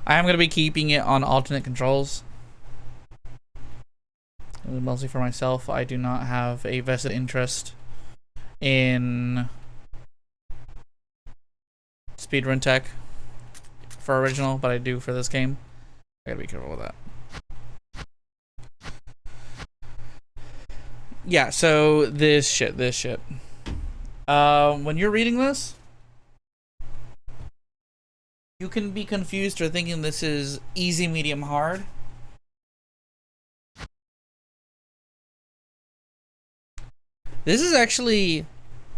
I am going to be keeping it on alternate controls. Mostly for myself. I do not have a vested interest in speedrun tech for original, but I do for this game. I gotta be careful with that. Yeah, so this shit. When you're reading this, you can be confused or thinking this is easy, medium, hard. This is actually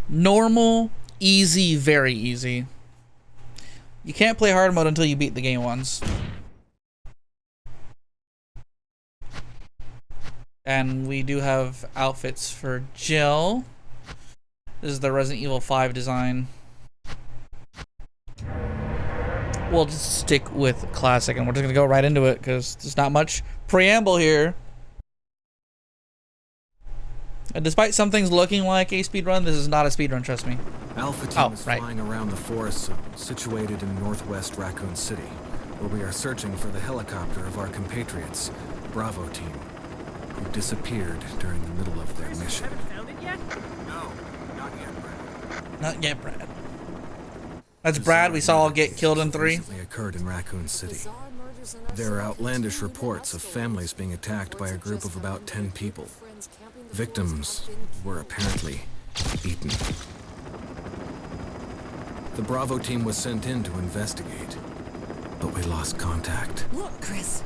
normal, easy, very easy. You can't play hard mode until you beat the game once. And we do have outfits for Jill. This is the Resident Evil 5 design. We'll just stick with classic and we're just gonna go right into it because there's not much preamble here. And despite some things looking like a speedrun, this is not a speedrun, trust me. Alpha team is flying around the forest situated in northwest Raccoon City, where we are searching for the helicopter of our compatriots, Bravo team, who disappeared during the middle of their mission. Found it yet? No, not yet, Brad. Not yet, Brad. That's Brad we saw get killed in 3. Recently occurred in Raccoon City. There are outlandish reports of families being attacked by a group of about 10 people. Victims were apparently eaten. The Bravo team was sent in to investigate, but we lost contact. Look, Chris.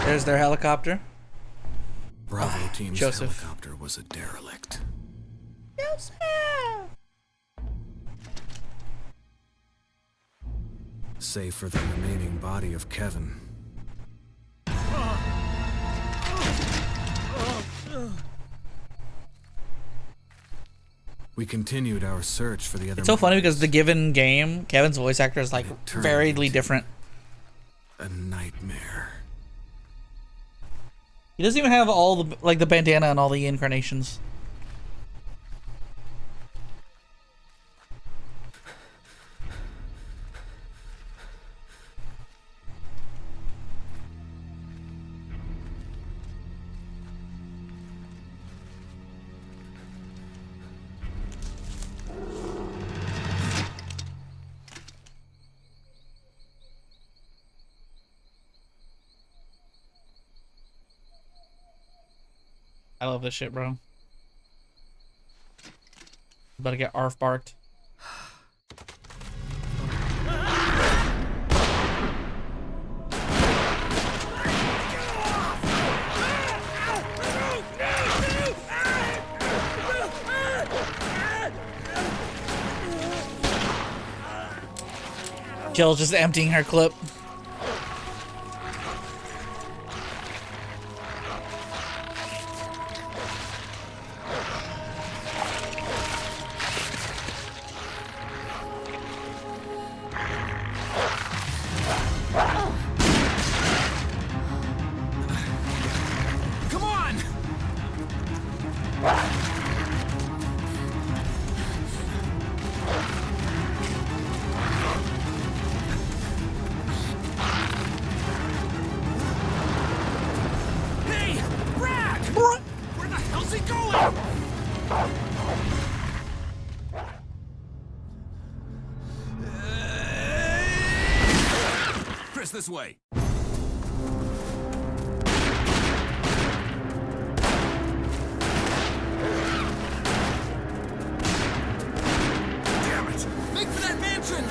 There's their helicopter. Bravo team's Joseph. helicopter was a derelict. Joseph. Save for the remaining body of Kevin. We continued our search for the other. It's so funny because the given game, Kevin's voice actor is like variedly different. A nightmare. He doesn't even have all the the bandana and all the incarnations. I love this shit, bro. About to get arf barked. Jill's just emptying her clip. This way. Damn it! Make for that mansion!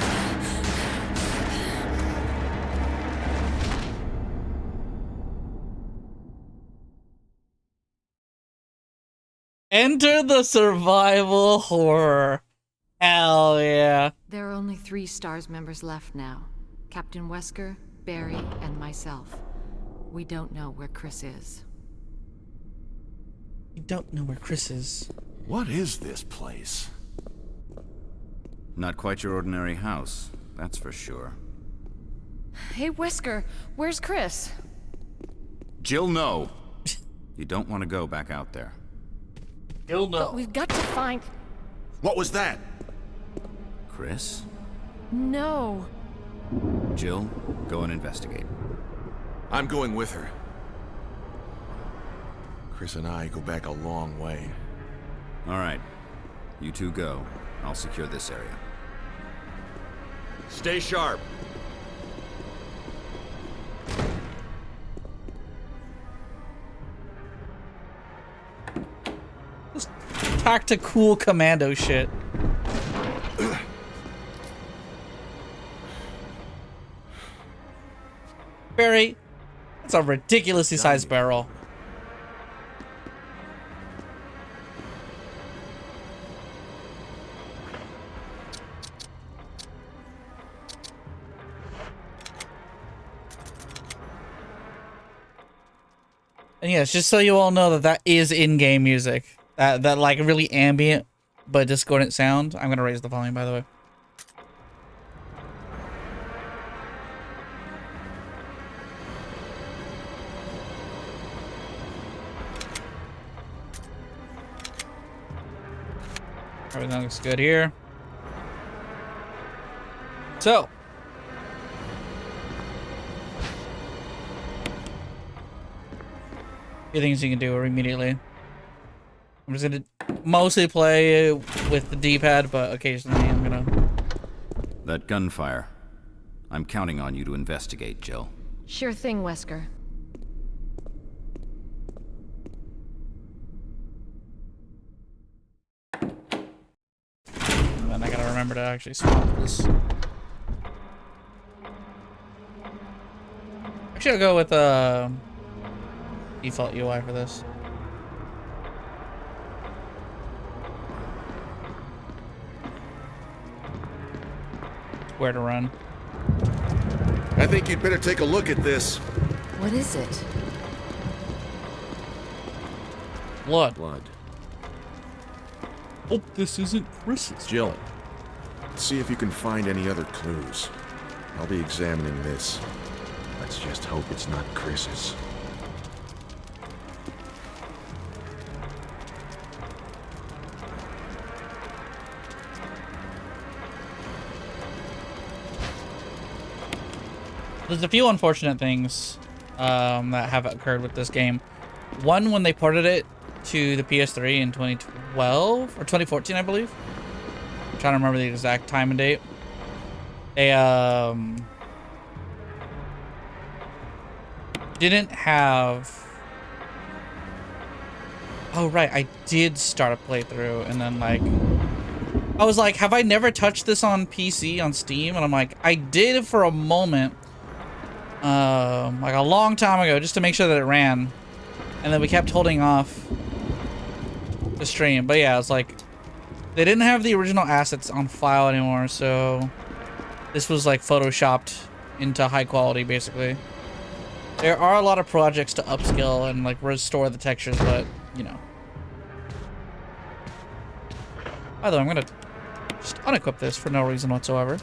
Enter the survival horror. Hell yeah. There are only 3 STARS members left now. Captain Wesker, Barry, and myself. We don't know where Chris is. You don't know where Chris is. What is this place? Not quite your ordinary house, that's for sure. Hey, Wesker, where's Chris? Jill, no. You don't want to go back out there. Jill, no. But we've got to find... What was that? Chris? No. Jill, go and investigate. I'm going with her. Chris and I go back a long way. All right. You two go. I'll secure this area. Stay sharp. Tactical commando shit. Barry, that's a ridiculously sized barrel. And yes, just so you all know that that is in-game music. That like really ambient but discordant sound. I'm gonna raise the volume, by the way. Everything looks good here. So. Few things you can do immediately. I'm just gonna mostly play with the D-pad, but occasionally I'm gonna... That gunfire. I'm counting on you to investigate, Jill. Sure thing, Wesker. And then I gotta remember to actually swap this. Actually, I'll go with default UI for this. Where to run. I think you'd better take a look at this. What is it? Blood. Blood. Hope this isn't Chris's. Jill, see if you can find any other clues. I'll be examining this. Let's just hope it's not Chris's. There's a few unfortunate things that have occurred with this game. One, when they ported it to the PS3 in 2012 or 2014, I believe. I'm trying to remember the exact time and date. They didn't have... Oh, right. I did start a playthrough and then like... I was like, have I never touched this on PC, on Steam? And I'm like, I did for a moment. Like a long time ago, just to make sure that it ran. And then we kept holding off the stream. But yeah, it's like, they didn't have the original assets on file anymore, so this was like photoshopped into high quality, basically. There are a lot of projects to upscale and like restore the textures, but you know. By the way, I'm gonna just unequip this for no reason whatsoever.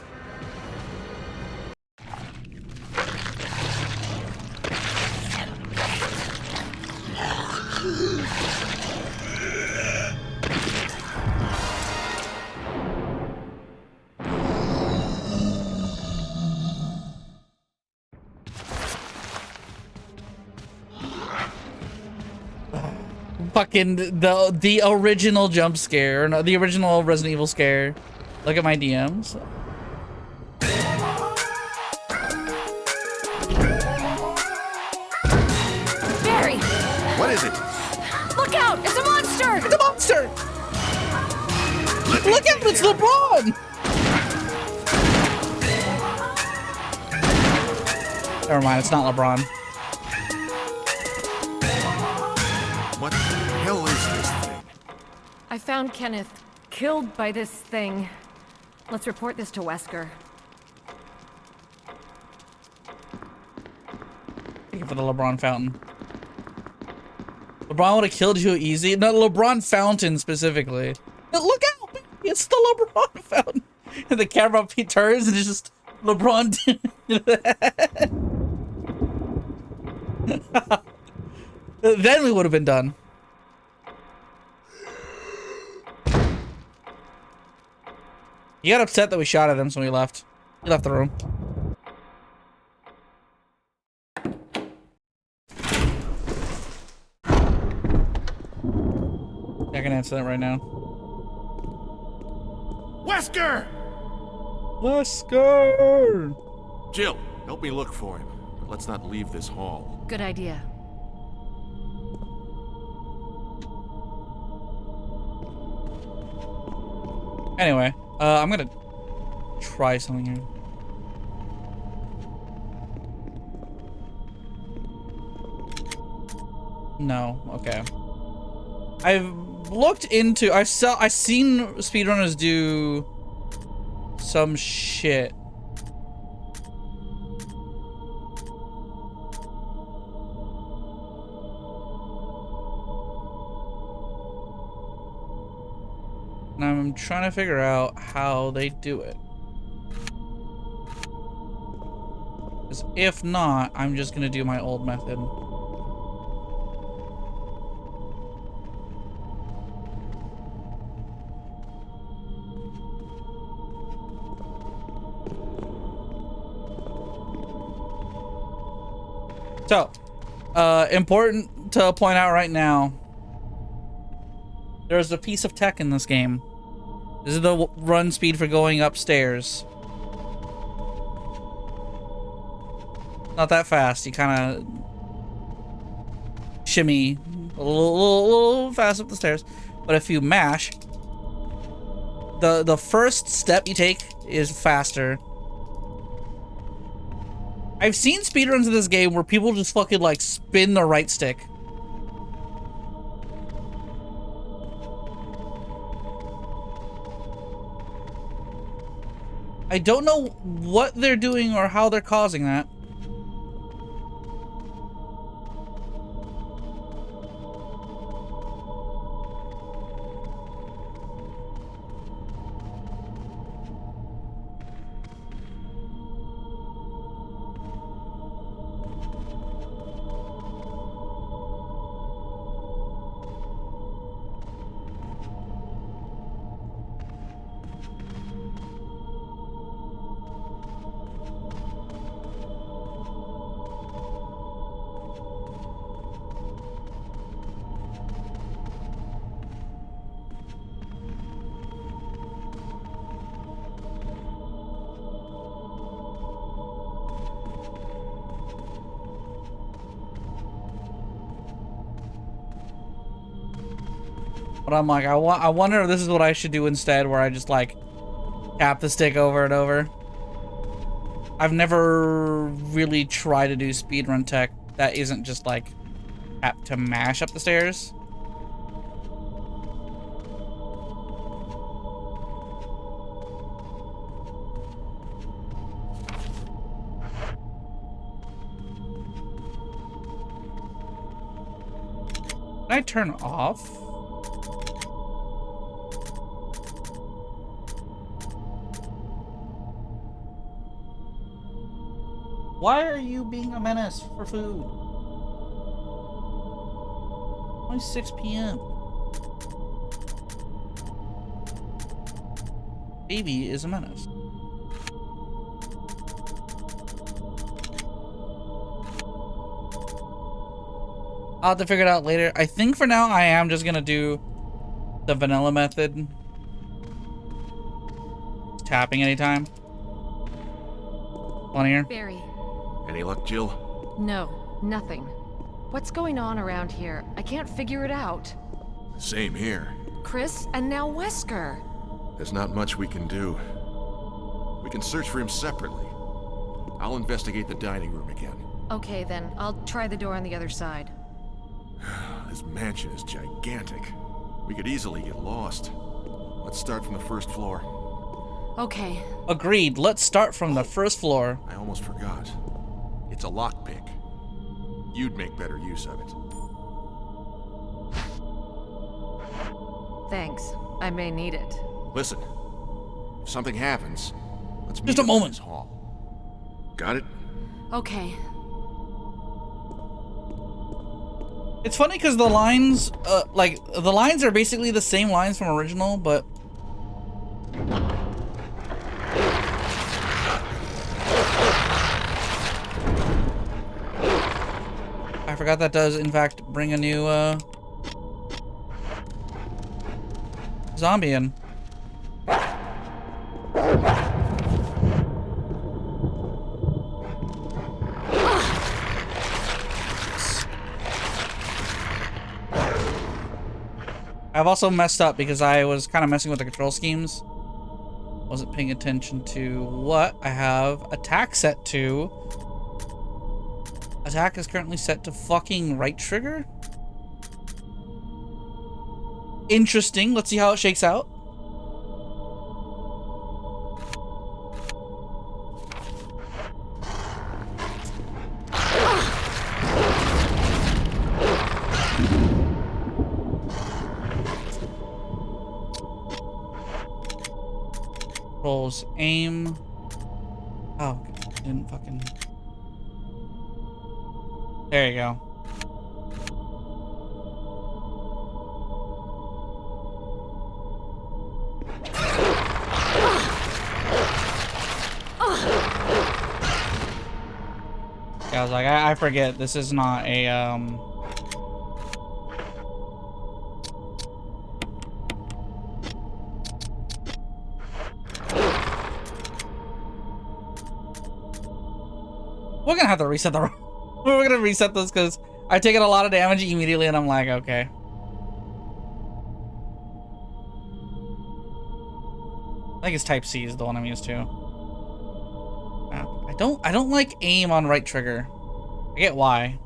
Fucking the original jump scare, no, the original Resident Evil scare. Look at my DMs. Barry! What is it? Look out! It's a monster! It's a monster! Look at it, it's LeBron! Never mind, it's not LeBron. What the hell is this thing? I found Kenneth killed by this thing. Let's report this to Wesker. Thank you for the LeBron fountain. LeBron would have killed you easy. No, LeBron fountain specifically. No, look out! It's the LeBron fountain. And the camera turns and it's just LeBron. Then we would have been done. He got upset that we shot at him, so he left. He left the room. can answer that right now. Wesker! Wesker! Jill, help me look for him. But let's not leave this hall. Good idea. Anyway, I'm gonna try something here. No, okay. I've looked into, I've seen speedrunners do some shit. And I'm trying to figure out how they do it. Because if not, I'm just gonna do my old method. So, important to point out right now, there's a piece of tech in this game. This is the run speed for going upstairs. Not that fast. You kind of shimmy a little fast up the stairs. But if you mash, the first step you take is faster. I've seen speedruns of this game where people just fucking like spin the right stick. I don't know what they're doing or how they're causing that. But I'm like, I wonder if this is what I should do instead, where I just like tap the stick over and over. I've never really tried to do speedrun tech that isn't just like tap to mash up the stairs. Can I turn off? Why are you being a menace for food? Only 6 p.m. Baby is a menace. I'll have to figure it out later. I think for now I am just gonna do the vanilla method. Tapping anytime. On here. Barry. Any luck, Jill? No, nothing. What's going on around here? I can't figure it out. Same here. Chris, and now Wesker. There's not much we can do. We can search for him separately. I'll investigate the dining room again. Okay, then. I'll try the door on the other side. This mansion is gigantic. We could easily get lost. Let's start from the first floor. Okay. Agreed. Let's start from the first floor. I almost forgot. It's a lockpick. You'd make better use of it. Thanks. I may need it. Listen, if something happens, let's meet Just a up in moment. this hall. Got it? Okay. It's funny because the lines, like, the lines are basically the same lines from original, but... I forgot that does, in fact, bring a new, Zombieing. I've also messed up because I was kind of messing with the control schemes. Wasn't paying attention to what I have attack set to. Attack is currently set to fucking right trigger. Interesting. Let's see how it shakes out. Controls aim. Oh, didn't fucking. There you go. Yeah, I was like, I forget this is not a we're gonna have to reset the we're gonna reset this because I've taken a lot of damage immediately and I'm like, okay. I think it's type C is the one I'm used to. I don't like aim on right trigger. I get why.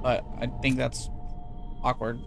But I think that's awkward.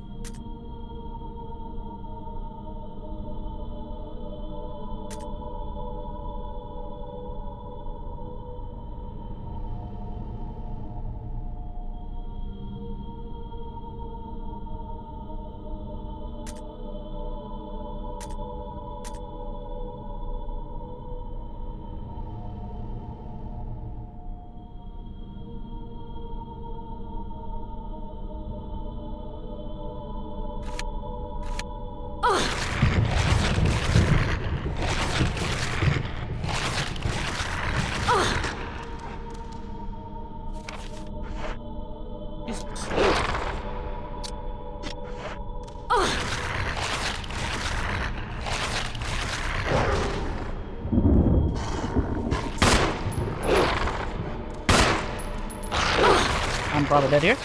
I'm probably dead here.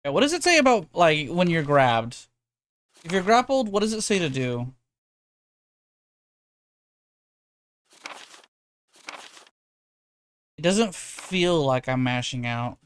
Yeah, what does it say about, like, when you're grabbed? If you're grappled, what does it say to do? It doesn't feel like I'm mashing out.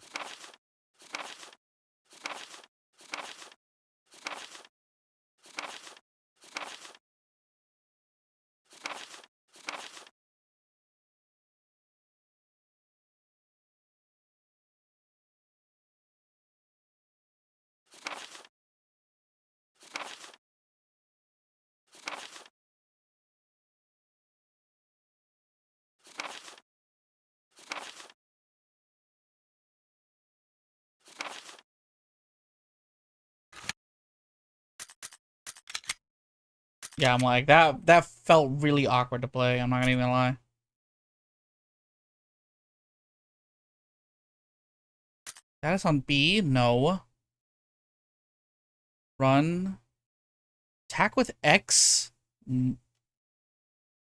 Yeah, I'm like, that felt really awkward to play, I'm not gonna even lie. Status on B? No. Run. Attack with X?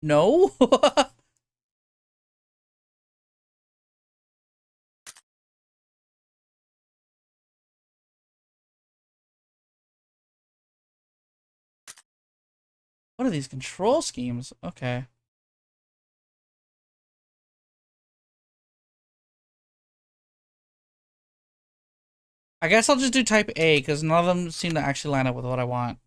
No? What are these control schemes? Okay. I guess I'll just do type A, because none of them seem to actually line up with what I want.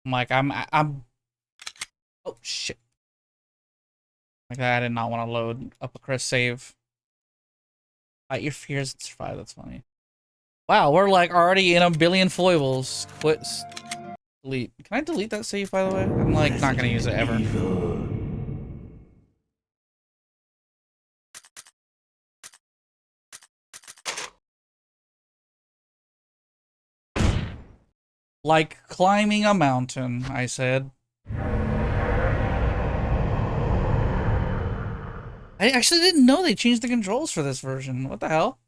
I'm like, I'm... Oh, shit. Like, I did not want to load up a Chris save. Fight your fears and survive, that's funny. Wow, we're like already in a billion foibles. Quit Delete. Can I delete that save, by the way? I'm like not gonna use it ever. Like climbing a mountain, I said. I actually didn't know they changed the controls for this version. What the hell?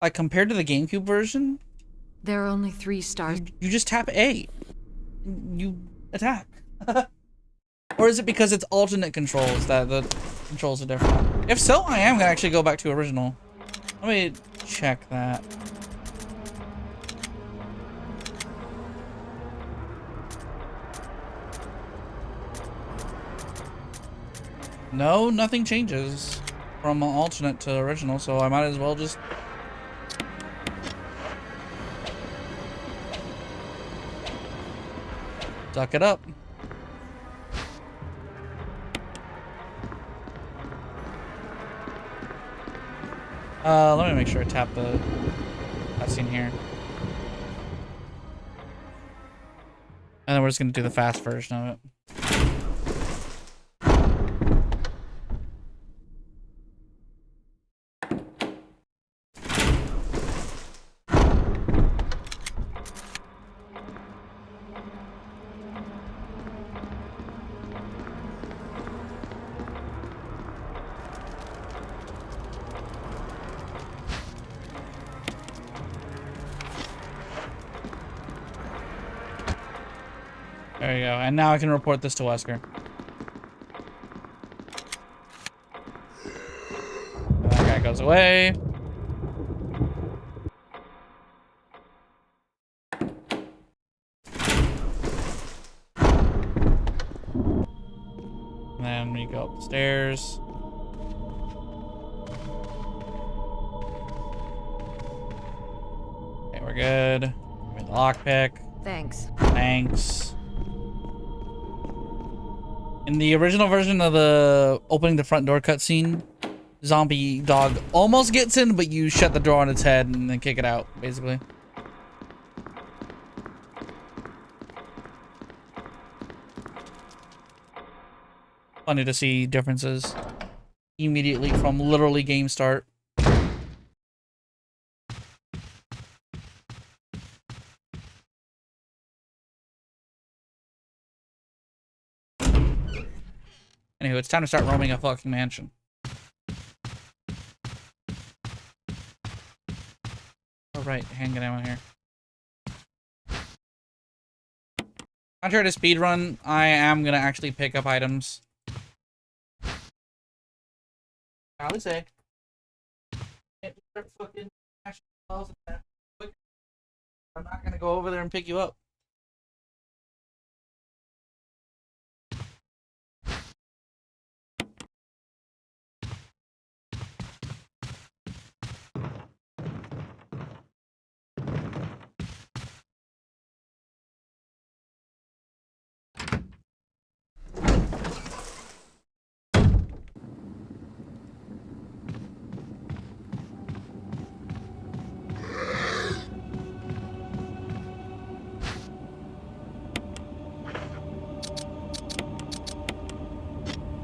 Like compared to the GameCube version, There are only 3 stars. you just tap A. You attack. Or is it because it's alternate controls that the controls are different? If so, I am gonna actually go back to original. Let me check that. No, nothing changes from alternate to original, so I might as well just... suck it up. Let me make sure I tap the cutscene here. And then we're just gonna do the fast version of it. There you go. And now I can report this to Wesker. That guy goes away. And then we go upstairs. Okay, we're good. Give me the lockpick. Thanks. Thanks. In the original version of the opening the front door cutscene, zombie dog almost gets in, but you shut the door on its head and then kick it out, basically. Funny to see differences immediately from literally game start. Anywho, it's time to start roaming a fucking mansion. Alright, hanging out here. Contrary to speedrun, I am gonna actually pick up items. I would say. I'm not gonna go over there and pick you up.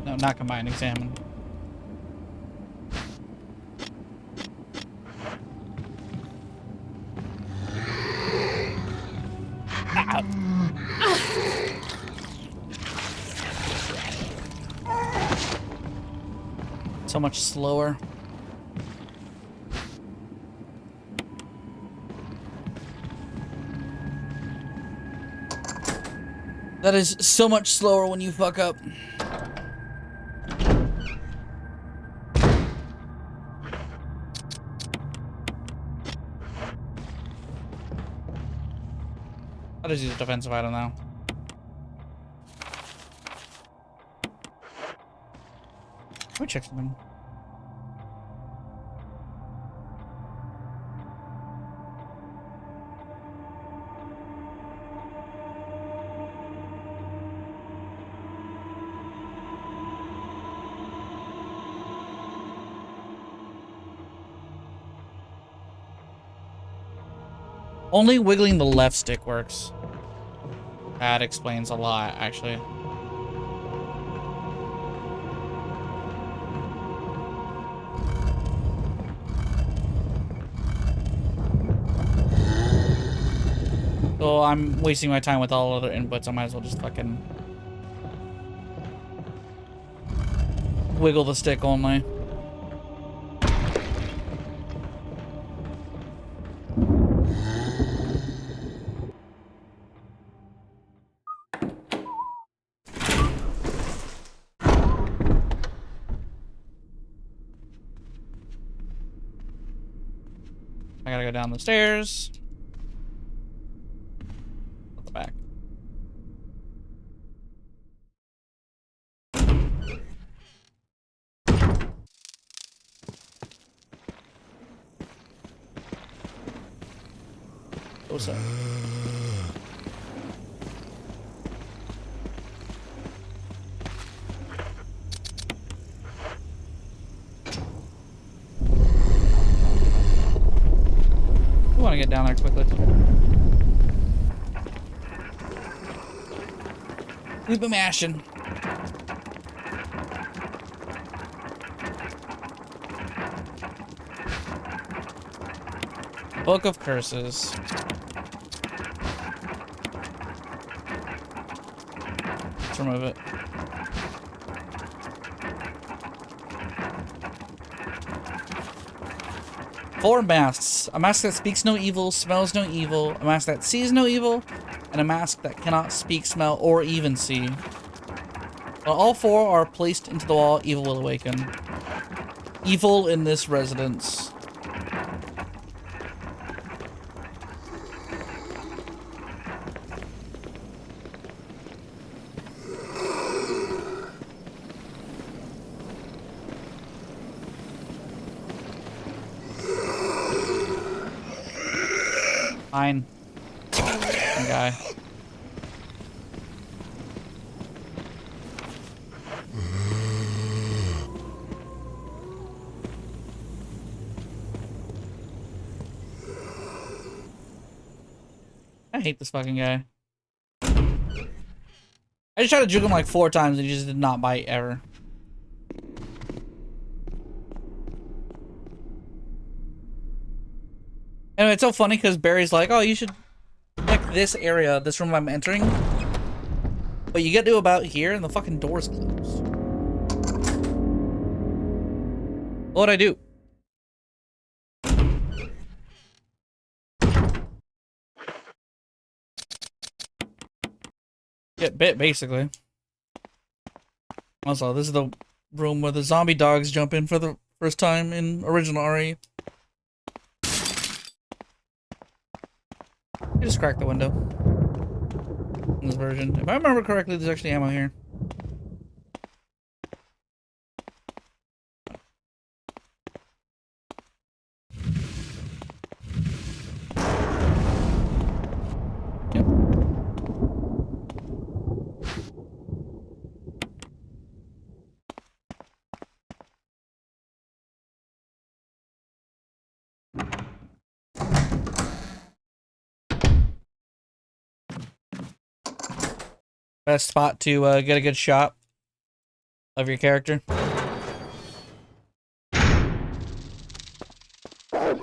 No, not combine, examine. Ah. So much slower. That is so much slower when you fuck up. I'll just use a defensive item now. Let me check something. Only wiggling the left stick works. That explains a lot, actually. So I'm wasting my time with all other inputs. I might as well just fucking wiggle the stick only. I gotta go down the stairs. At the back. What's up? We want to get down there quickly. We've been mashing. Book of Curses. Let's remove it. Four masks. A mask that speaks no evil, smells no evil, a mask that sees no evil, and a mask that cannot speak, smell, or even see. When all four are placed into the wall, evil will awaken. Evil in this residence. Fine. Fucking guy. I hate this fucking guy. I just tried to juke him like 4 times and he just did not bite ever. And it's so funny because Barry's like, oh, you should check this area, this room I'm entering. But you get to about here and the fucking door's closed. What'd I do? Get bit, basically. Also, this is the room where the zombie dogs jump in for the first time in original RE. I just cracked the window. In this version. If I remember correctly, there's actually ammo here. Yep. Best spot to get a good shot of your character. Can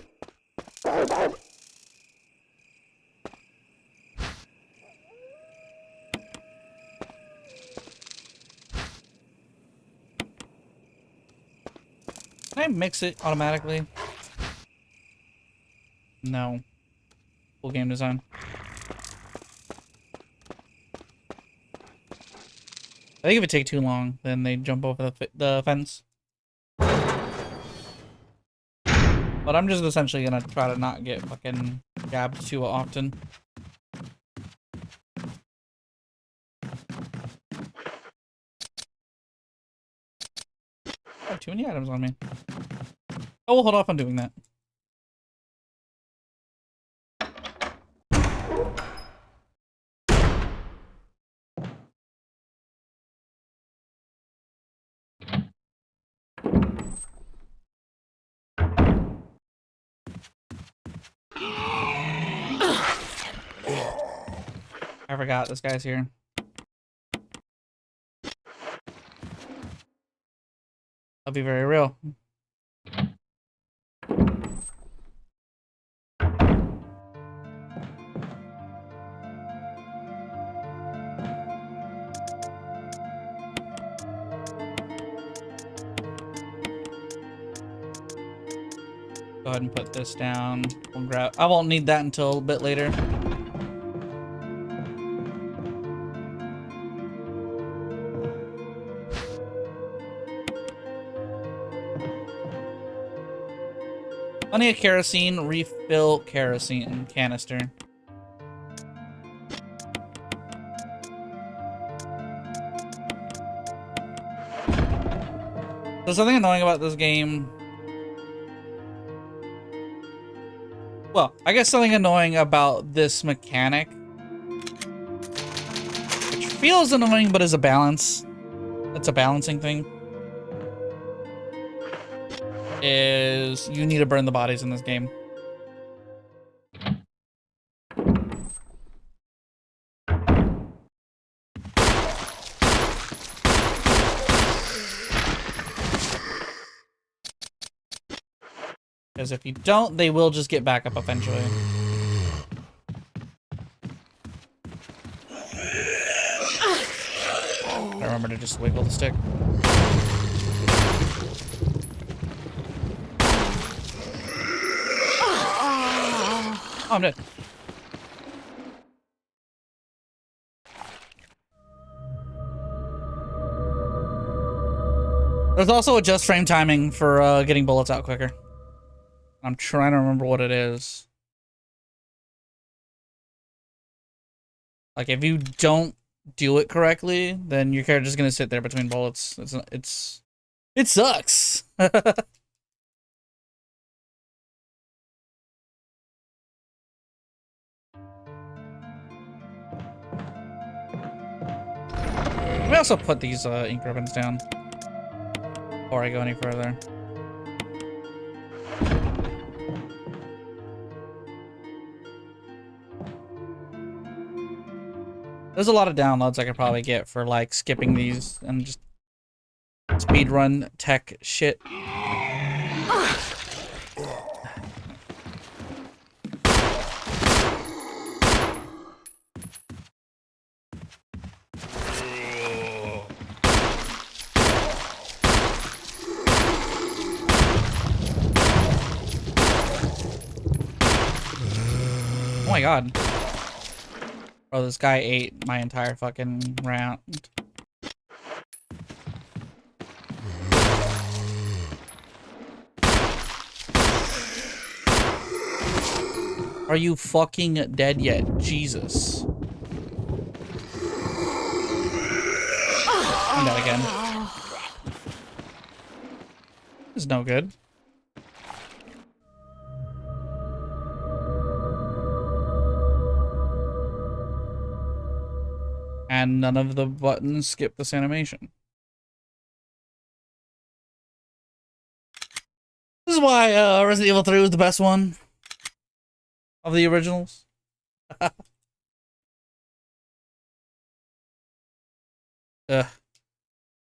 I mix it automatically? No. Full game design. I think if it takes too long, then they jump over the fence. But I'm just essentially gonna try to not get fucking jabbed too often. I have too many items on me. Oh, we'll hold off on doing that. I forgot this guy's here. I'll be very real. Go ahead and put this down. We'll grab. I won't need that until a bit later. Plenty of kerosene. Refill kerosene canister. There's something annoying about this game. Well, I guess something annoying about this mechanic, which feels annoying but is a balance. It's a balancing thing. Is you need to burn the bodies in this game. Because if you don't, they will just get back up eventually. I remember to just wiggle the stick. Oh, I'm dead. There's also adjust frame timing for getting bullets out quicker. I'm trying to remember what it is. Like, if you don't do it correctly, then your character's gonna sit there between bullets. It sucks. Let me also put these ink ribbons down before I go any further. There's a lot of downloads I could probably get for like skipping these and just speedrun tech shit. Oh my god. Bro, this guy ate my entire fucking round. Are you fucking dead yet? Jesus. I'm dead again. This is no good. And none of the buttons skip this animation. This is why Resident Evil 3 was the best one of the originals.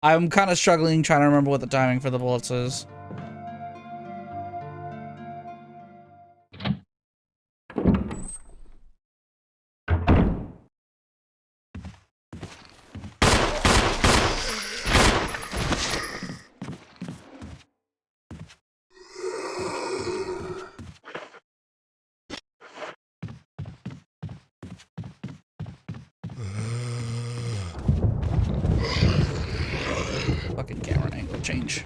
I'm kind of struggling trying to remember what the timing for the bullets is. Fucking camera angle change.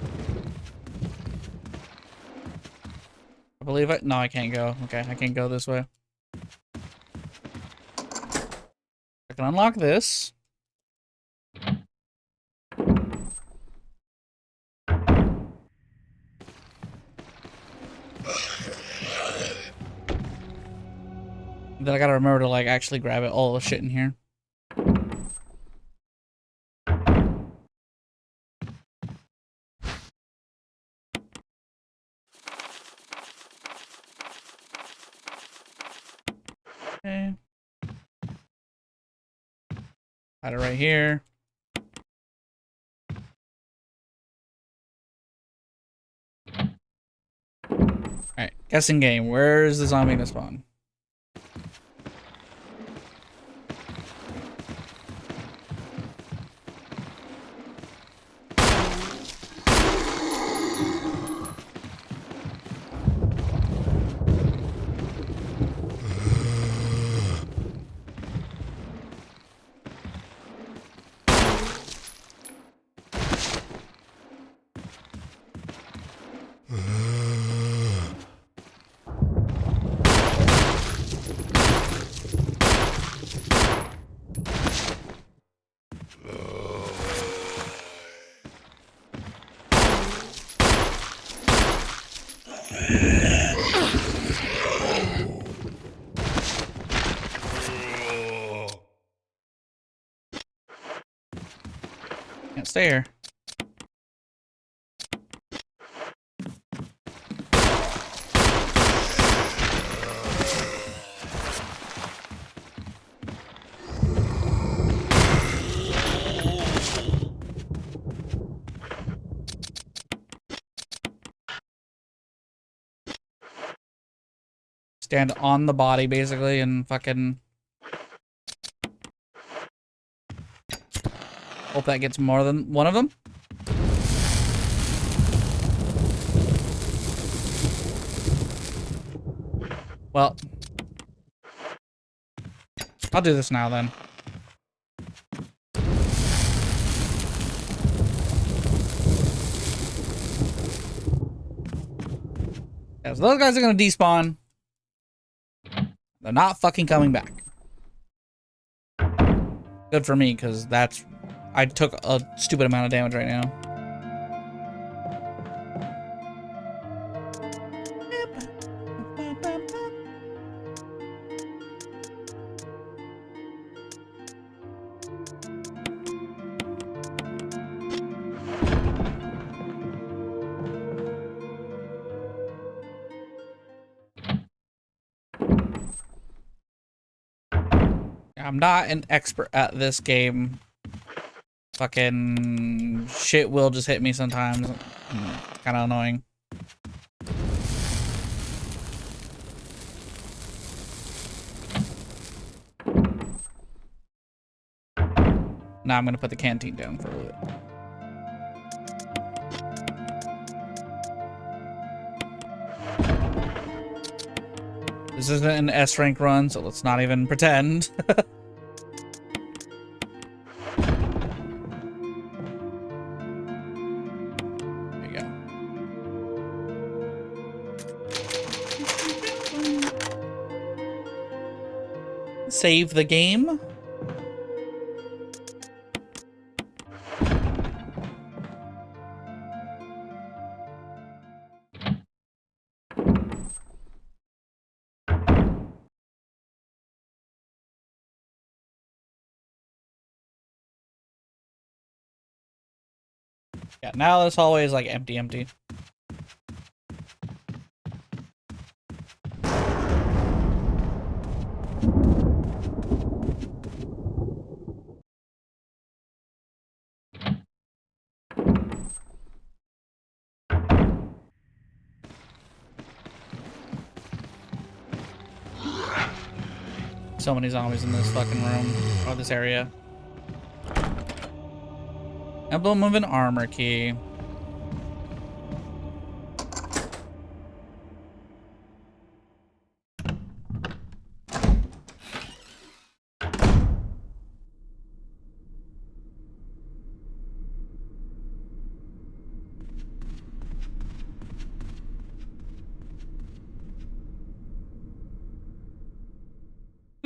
I believe it. No, I can't go. Okay, I can't go this way. I can unlock this. Then I gotta remember to like actually grab it. All the shit in here. Okay. Hide it right here. Alright, guessing game. Where's the zombie gonna spawn? Can't stay here. Stand on the body, basically, and fucking... Hope that gets more than one of them. Well... I'll do this now, then. Yeah, so those guys are gonna despawn. They're not fucking coming back. Good for me, because that's... I took a stupid amount of damage right now. I'm not an expert at this game. Fucking shit will just hit me sometimes. Kind of annoying. Now I'm gonna put the canteen down for a little bit. This isn't an S rank run, so let's not even pretend. Save the game. Yeah, now this hallway is like empty. So many zombies in this fucking room, or this area. Emblem of an armor key.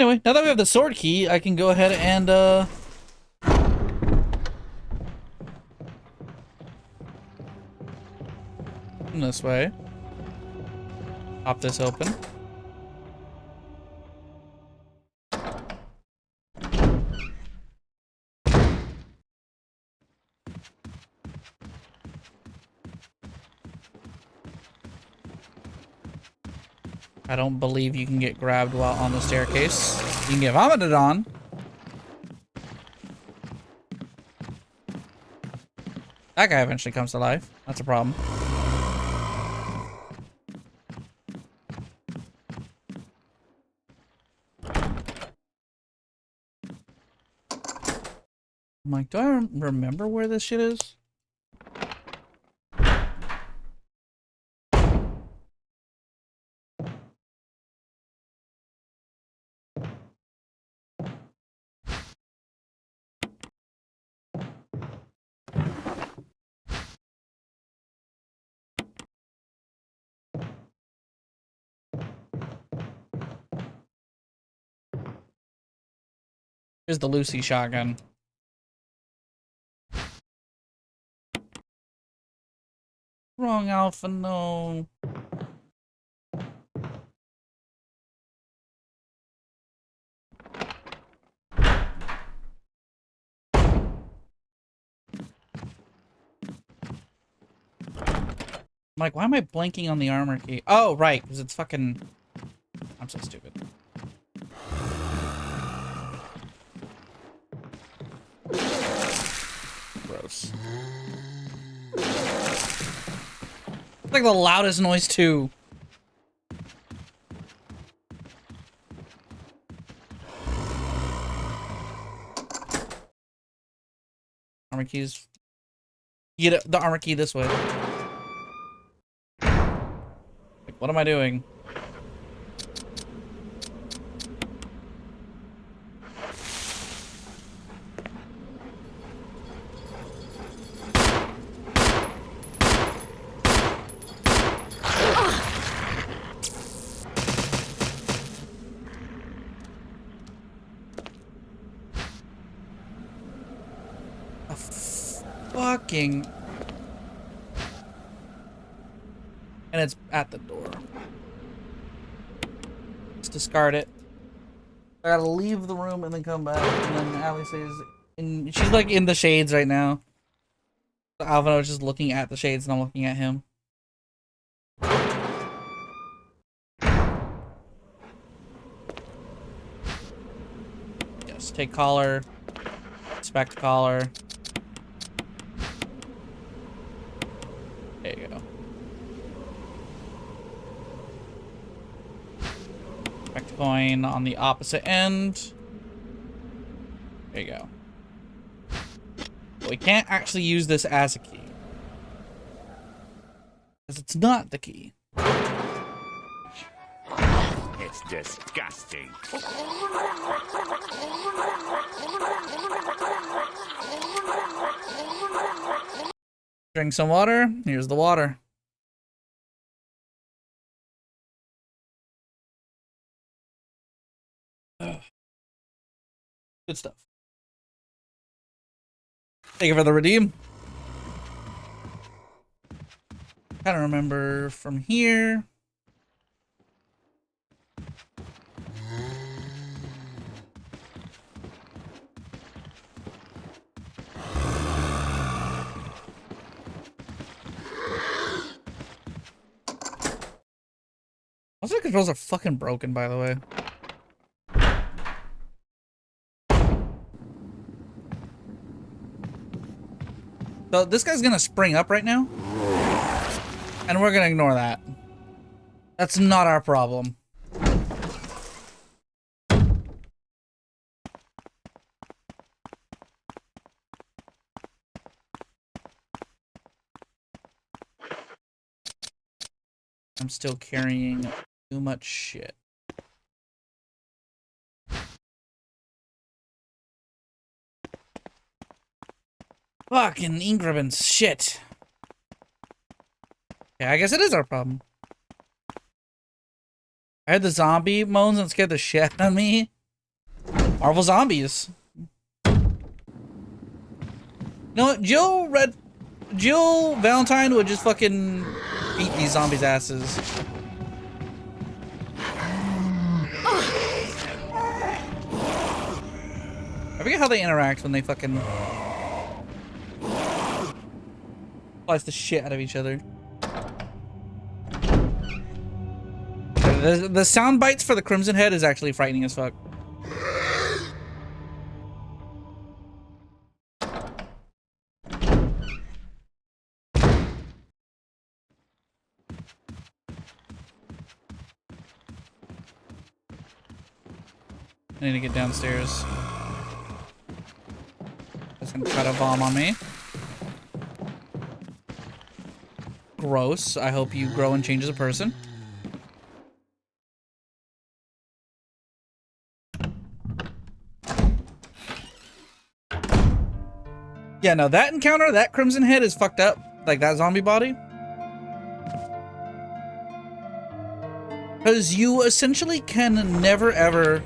Anyway, now that we have the sword key, I can go ahead and, this way. Pop this open. I don't believe you can get grabbed while on the staircase. You can get vomited on. That guy eventually comes to life. That's a problem. I'm like, do I remember where this shit is? Here's the Lucy shotgun. Wrong Alpha, no. I'm like, why am I blanking on the armor key? Oh, right, because it's fucking... I'm so stupid. Gross. It's like the loudest noise, too. Armor keys. Get the armor key this way. Like, what am I doing? Fucking... And it's at the door. Let's discard it. I gotta leave the room and then come back. And then Allie says... And she's like in the shades right now. So Alvin was just looking at the shades and I'm looking at him. Yes, take collar. Inspect collar. There you go. Inspect coin on the opposite end. There you go. But we can't actually use this as a key. Because it's not the key. It's disgusting. Drink some water. Here's the water. Ugh. Good stuff. Thank you for the redeem. Kind of remember from here. Also, the controls are fucking broken, by the way. So this guy's gonna spring up right now. And we're gonna ignore that. That's not our problem. I'm still carrying too much shit. Fucking increments, shit. Yeah, I guess it is our problem. I heard the zombie moans and scared the shit out of me. Marvel Zombies. You know what? Jill Valentine would just fucking beat these zombies' asses. I forget how they interact when they fucking slice the shit out of each other. The sound bites for the Crimson Head is actually frightening as fuck. I need to get downstairs. That's gonna try to bomb on me. Gross. I hope you grow and change as a person. Yeah, no, that encounter, that Crimson Head is fucked up. Like, that zombie body. Because you essentially can never, ever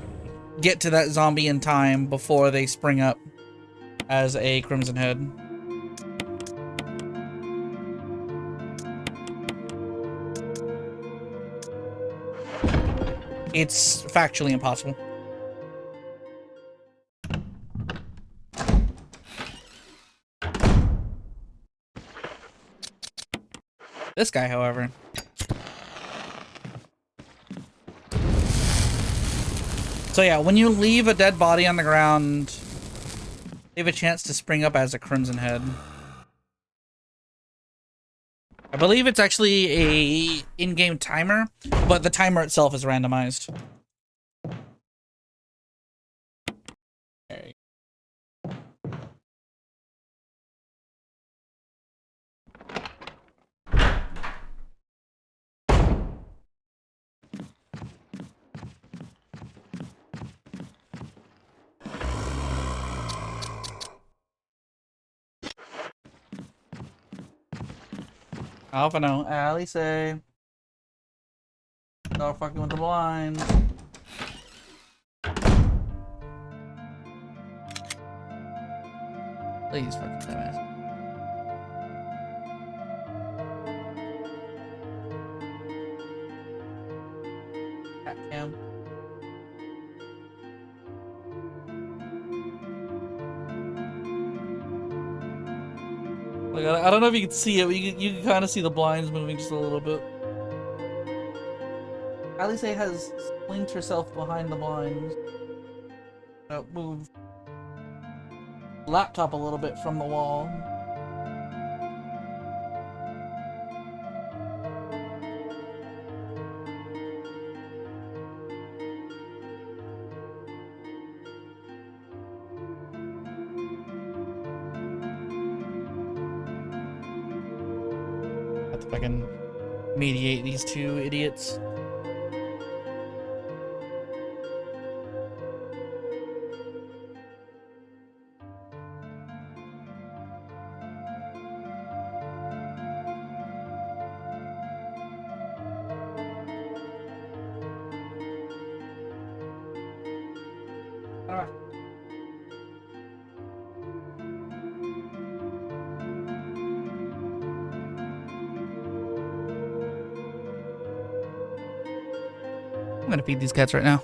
get to that zombie in time before they spring up as a Crimson Head. It's factually impossible. This guy, however. So yeah, when you leave a dead body on the ground, they have a chance to spring up as a Crimson Head. I believe it's actually a in-game timer, but the timer itself is randomized. Okay. Alpha no, Allie say. Stop fucking with the blinds. Please fucking dumbass. Cat cam. Like, I don't know if you can see it, but you can kind of see the blinds moving just a little bit. Alice has slinked herself behind the blinds. Move laptop a little bit from the wall. Have to fucking mediate these two idiots. Alright. I'm gonna feed these cats right now.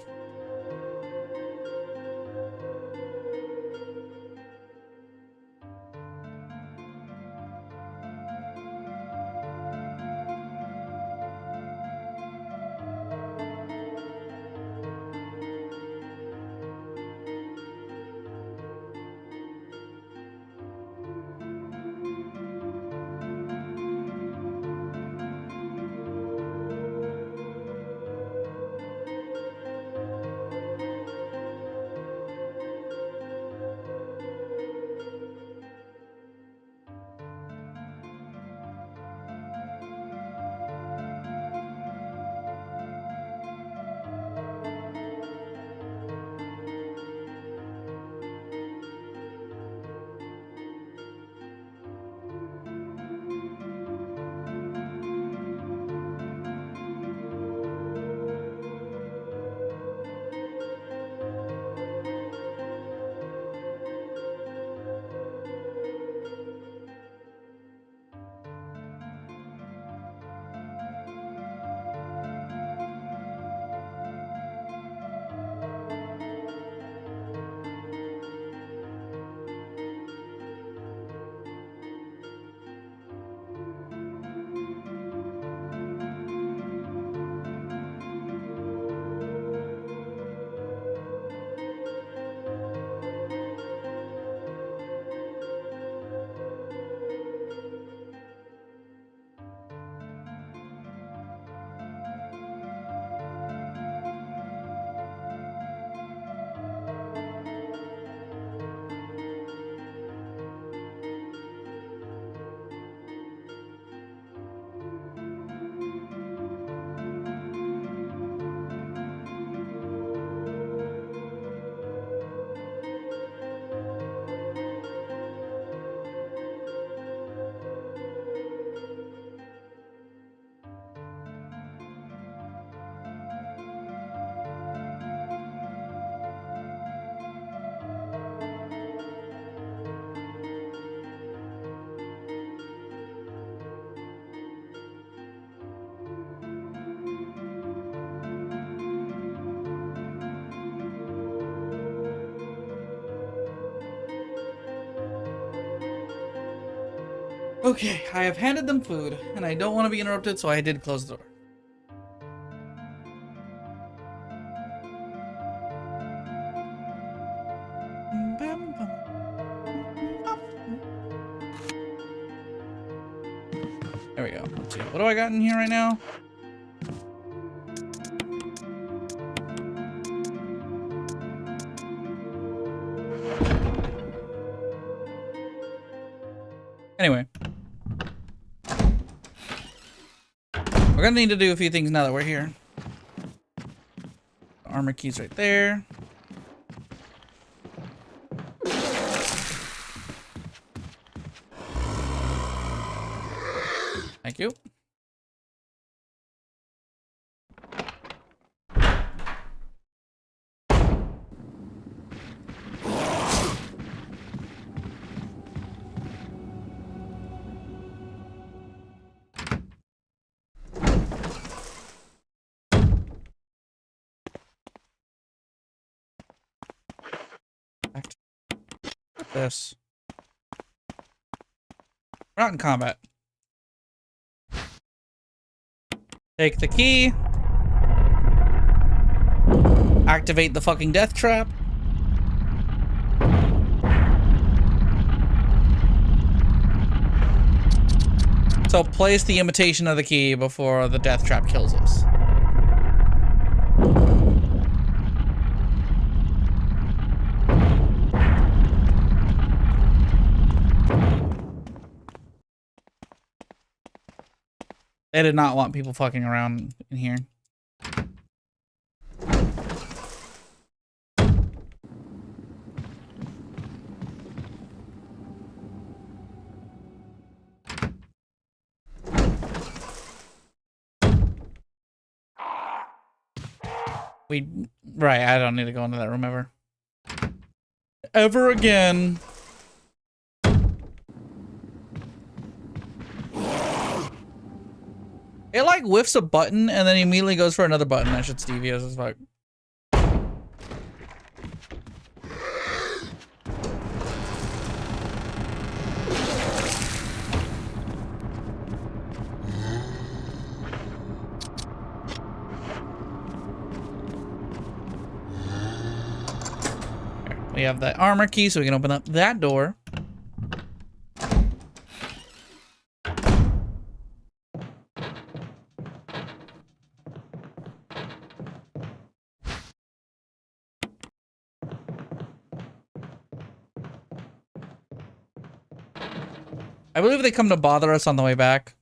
Okay, I have handed them food, and I don't want to be interrupted, so I did close the door. There we go. Let's see. What do I got in here right now? Anyway. We're gonna need to do a few things now that we're here. Armor keys right there. Thank you. Back to this. We're not in combat. Take the key. Activate the fucking death trap. So place the imitation of the key before the death trap kills us. They did not want people fucking around in here. Right, I don't need to go into that room ever. Ever again. It like whiffs a button and then immediately goes for another button. That shit's devious as fuck. We have the armor key, so we can open up that door. I believe they come to bother us on the way back.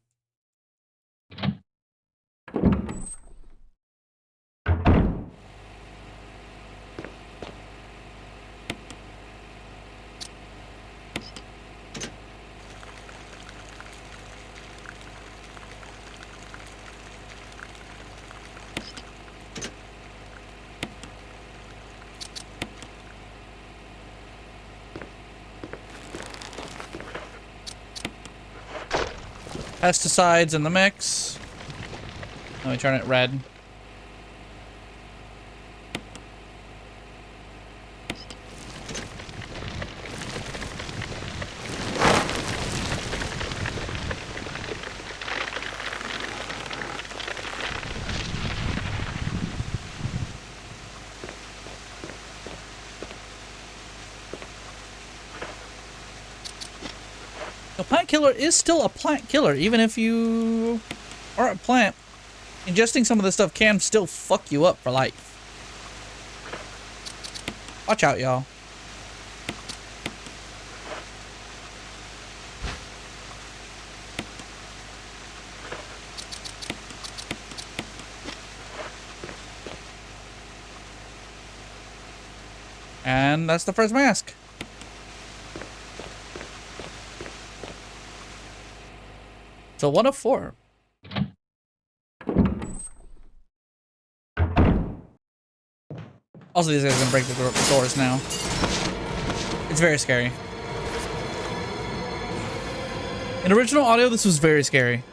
Pesticides in the mix. Let me turn it red. The plant killer is still a plant killer, even if you are a plant. Ingesting some of this stuff can still fuck you up for life. Watch out, y'all. And that's the first mask. So 1 of 4. Also, these guys are gonna break the doors now. It's very scary. In original audio, this was very scary.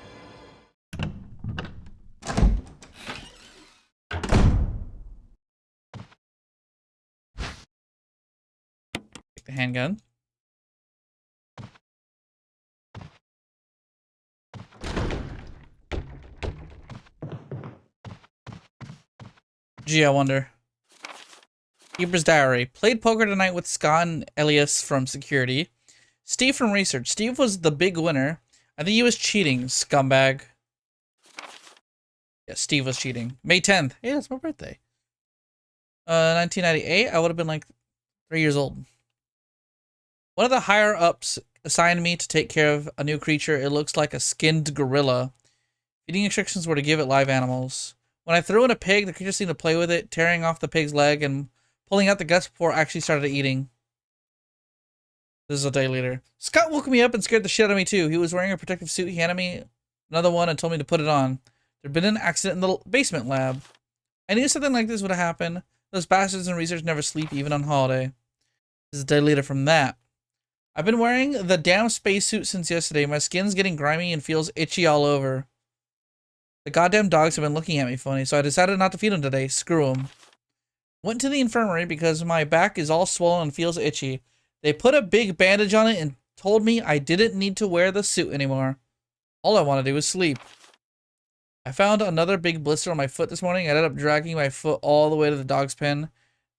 Take the handgun. Gee, I wonder. Keeper's Diary. Played poker tonight with Scott and Elias from security. Steve from research. Steve was the big winner. I think he was cheating, scumbag. Yeah, Steve was cheating. May 10th. Hey, that's my birthday. 1998. I would have been like 3 years old. One of the higher ups assigned me to take care of a new creature. It looks like a skinned gorilla. Feeding instructions were to give it live animals. When I threw in a pig, the creature seemed to play with it, tearing off the pig's leg and pulling out the guts before it actually started eating. This is a day later. Scott woke me up and scared the shit out of me too. He was wearing a protective suit. He handed me another one and told me to put it on. There'd been an accident in the basement lab. I knew something like this would have happened. Those bastards in research never sleep, even on holiday. This is a day later from that. I've been wearing the damn spacesuit since yesterday. My skin's getting grimy and feels itchy all over. The goddamn dogs have been looking at me funny, so I decided not to feed them today. Screw them. Went to the infirmary because my back is all swollen and feels itchy. They put a big bandage on it and told me I didn't need to wear the suit anymore. All I want to do is sleep. I found another big blister on my foot this morning. I ended up dragging my foot all the way to the dog's pen.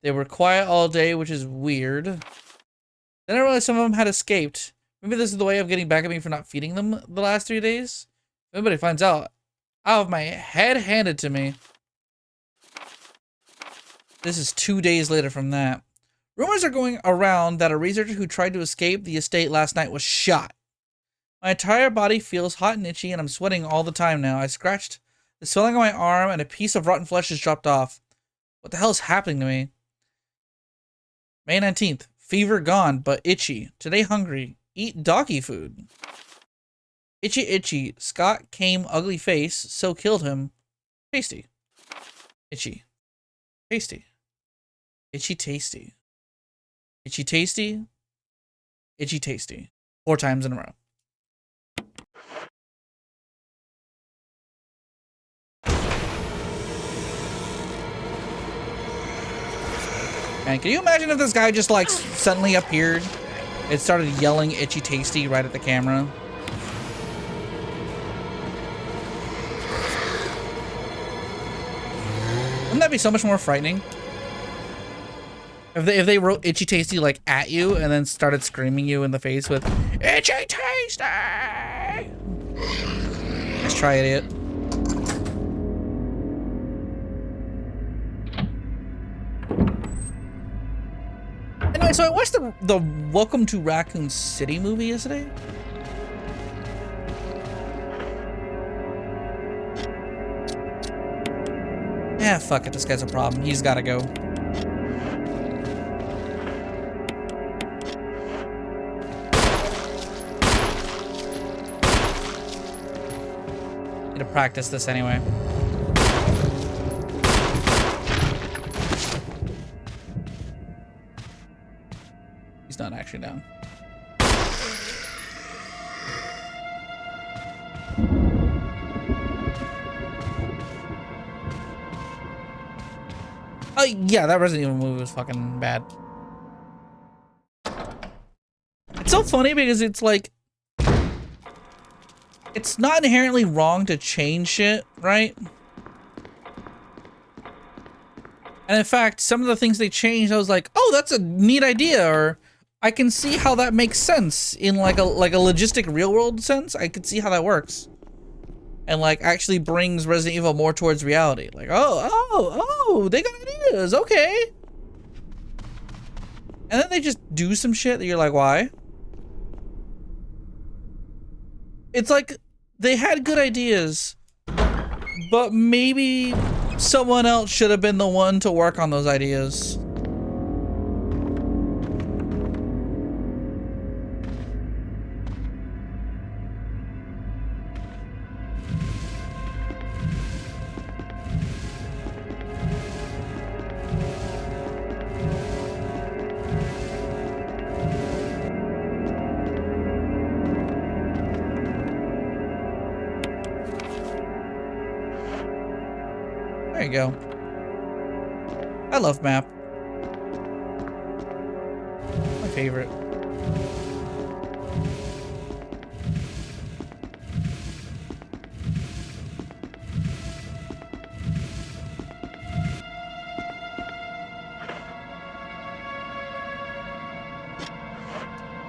They were quiet all day, which is weird. Then I realized some of them had escaped. Maybe this is the way of getting back at me for not feeding them the last 3 days. If anybody finds out, I'll have my head handed to me. This is 2 days later from that. Rumors are going around that a researcher who tried to escape the estate last night was shot. My entire body feels hot and itchy and I'm sweating all the time now. I scratched the swelling on my arm and a piece of rotten flesh has dropped off. What the hell is happening to me? May 19th. Fever gone, but itchy. Today hungry. Eat doggy food. Itchy itchy. Scott came ugly face, so killed him. Tasty. Itchy. Tasty. Itchy tasty. Itchy tasty. Itchy tasty. 4 times in a row. Man, can you imagine if this guy just like suddenly appeared and started yelling itchy tasty right at the camera? Wouldn't that be so much more frightening? If they wrote itchy tasty like at you and then started screaming you in the face with itchy tasty. Let's try idiot. Anyway, so I watched the Welcome to Raccoon City movie yesterday. Yeah, fuck it, this guy's a problem. He's gotta go. Need to practice this anyway. He's not actually down. Oh yeah, that Resident Evil movie was fucking bad. It's so funny because it's like, it's not inherently wrong to change shit, right? And in fact, some of the things they changed, I was like, oh, that's a neat idea, or I can see how that makes sense in like a logistic real world sense. I could see how that works. And like actually brings Resident Evil more towards reality. Like, oh, they got ideas, okay. And then they just do some shit that you're like, why? It's like, they had good ideas, but maybe someone else should have been the one to work on those ideas. There you go. I love map. My favorite.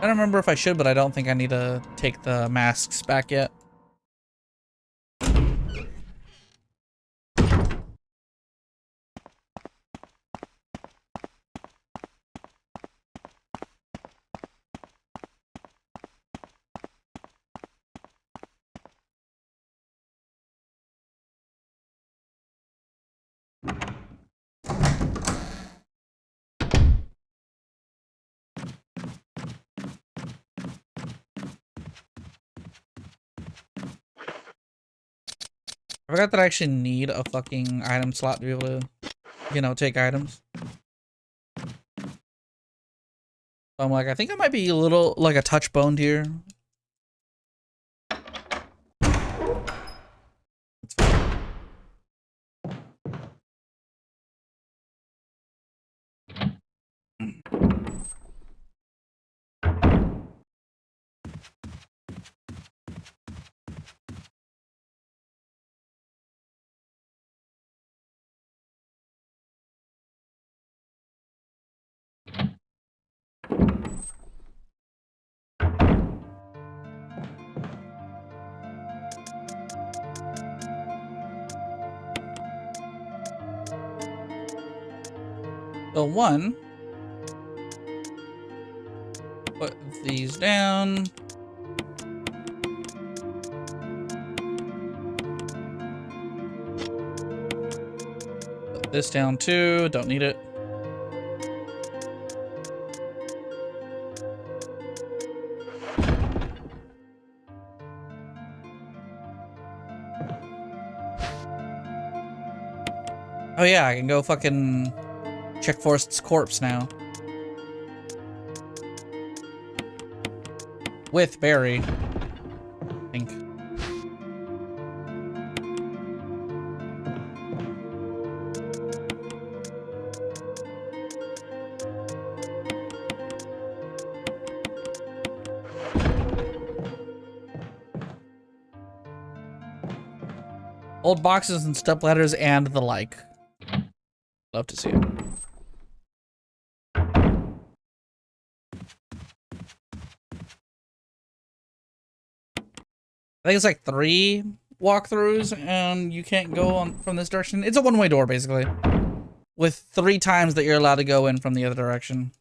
I don't remember if I should, but I don't think I need to take the masks back yet. I forgot that I actually need a fucking item slot to be able to, you know, take items. I'm like, I think I might be a little, like, a touch boned here. It's fine. So one, put these down. Put this down too, don't need it. Oh yeah, I can go fucking check Forrest's corpse now. With Barry, I think. Old boxes and step ladders and the like. Love to see it. I think it's like 3 walkthroughs and you can't go on from this direction. It's a one-way door basically, with 3 times that you're allowed to go in from the other direction.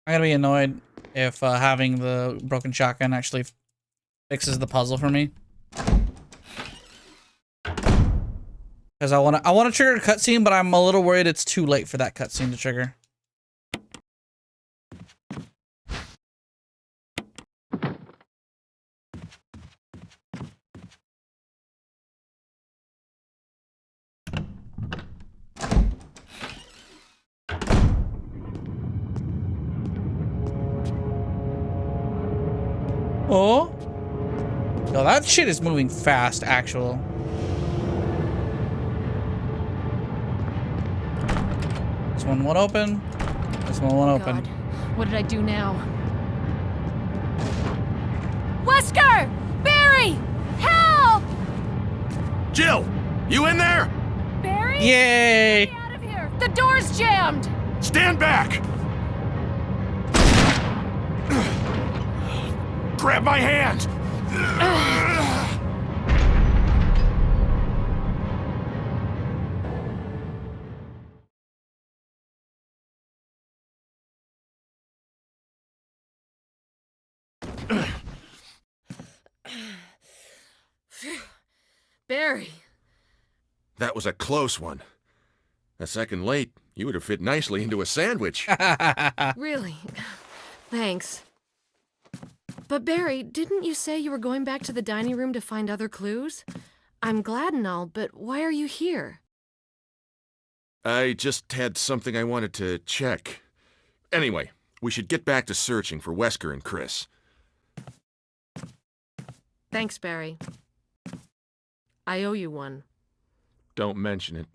I'm gonna be annoyed if having the broken shotgun actually fixes the puzzle for me. Because I wanna trigger a cutscene, but I'm a little worried it's too late for that cutscene to trigger. Oh, yo, that shit is moving fast, actual. This one won't open. This one won't open. God, what did I do now? Wesker! Barry! Help! Jill, you in there? Barry? Yay! Get me out of here! The door's jammed! Stand back! Grab my hand! Barry. That was a close one. A second late, you would have fit nicely into a sandwich. Really? Thanks. But Barry, didn't you say you were going back to the dining room to find other clues? I'm glad and all, but why are you here? I just had something I wanted to check. Anyway, we should get back to searching for Wesker and Chris. Thanks, Barry. I owe you one. Don't mention it.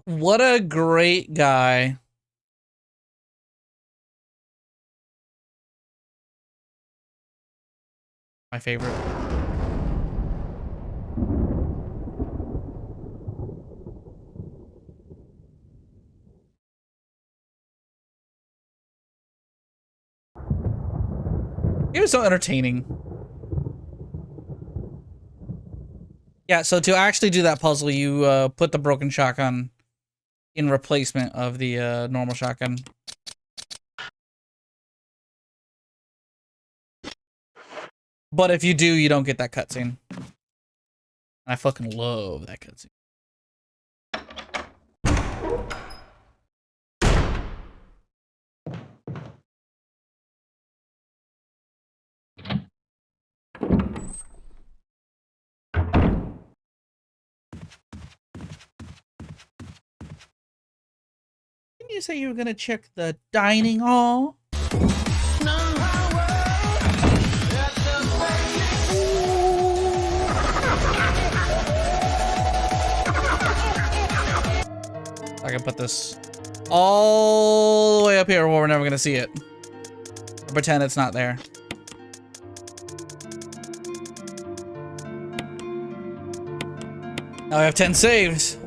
What a great guy. My favorite. He was so entertaining. Yeah, so to actually do that puzzle, you put the broken shotgun in replacement of the normal shotgun. But if you do, you don't get that cutscene. I fucking love that cutscene. Didn't you say you were gonna check the dining hall? I can put this all the way up here where we're never gonna see it. Or pretend it's not there. Now I have 10 saves.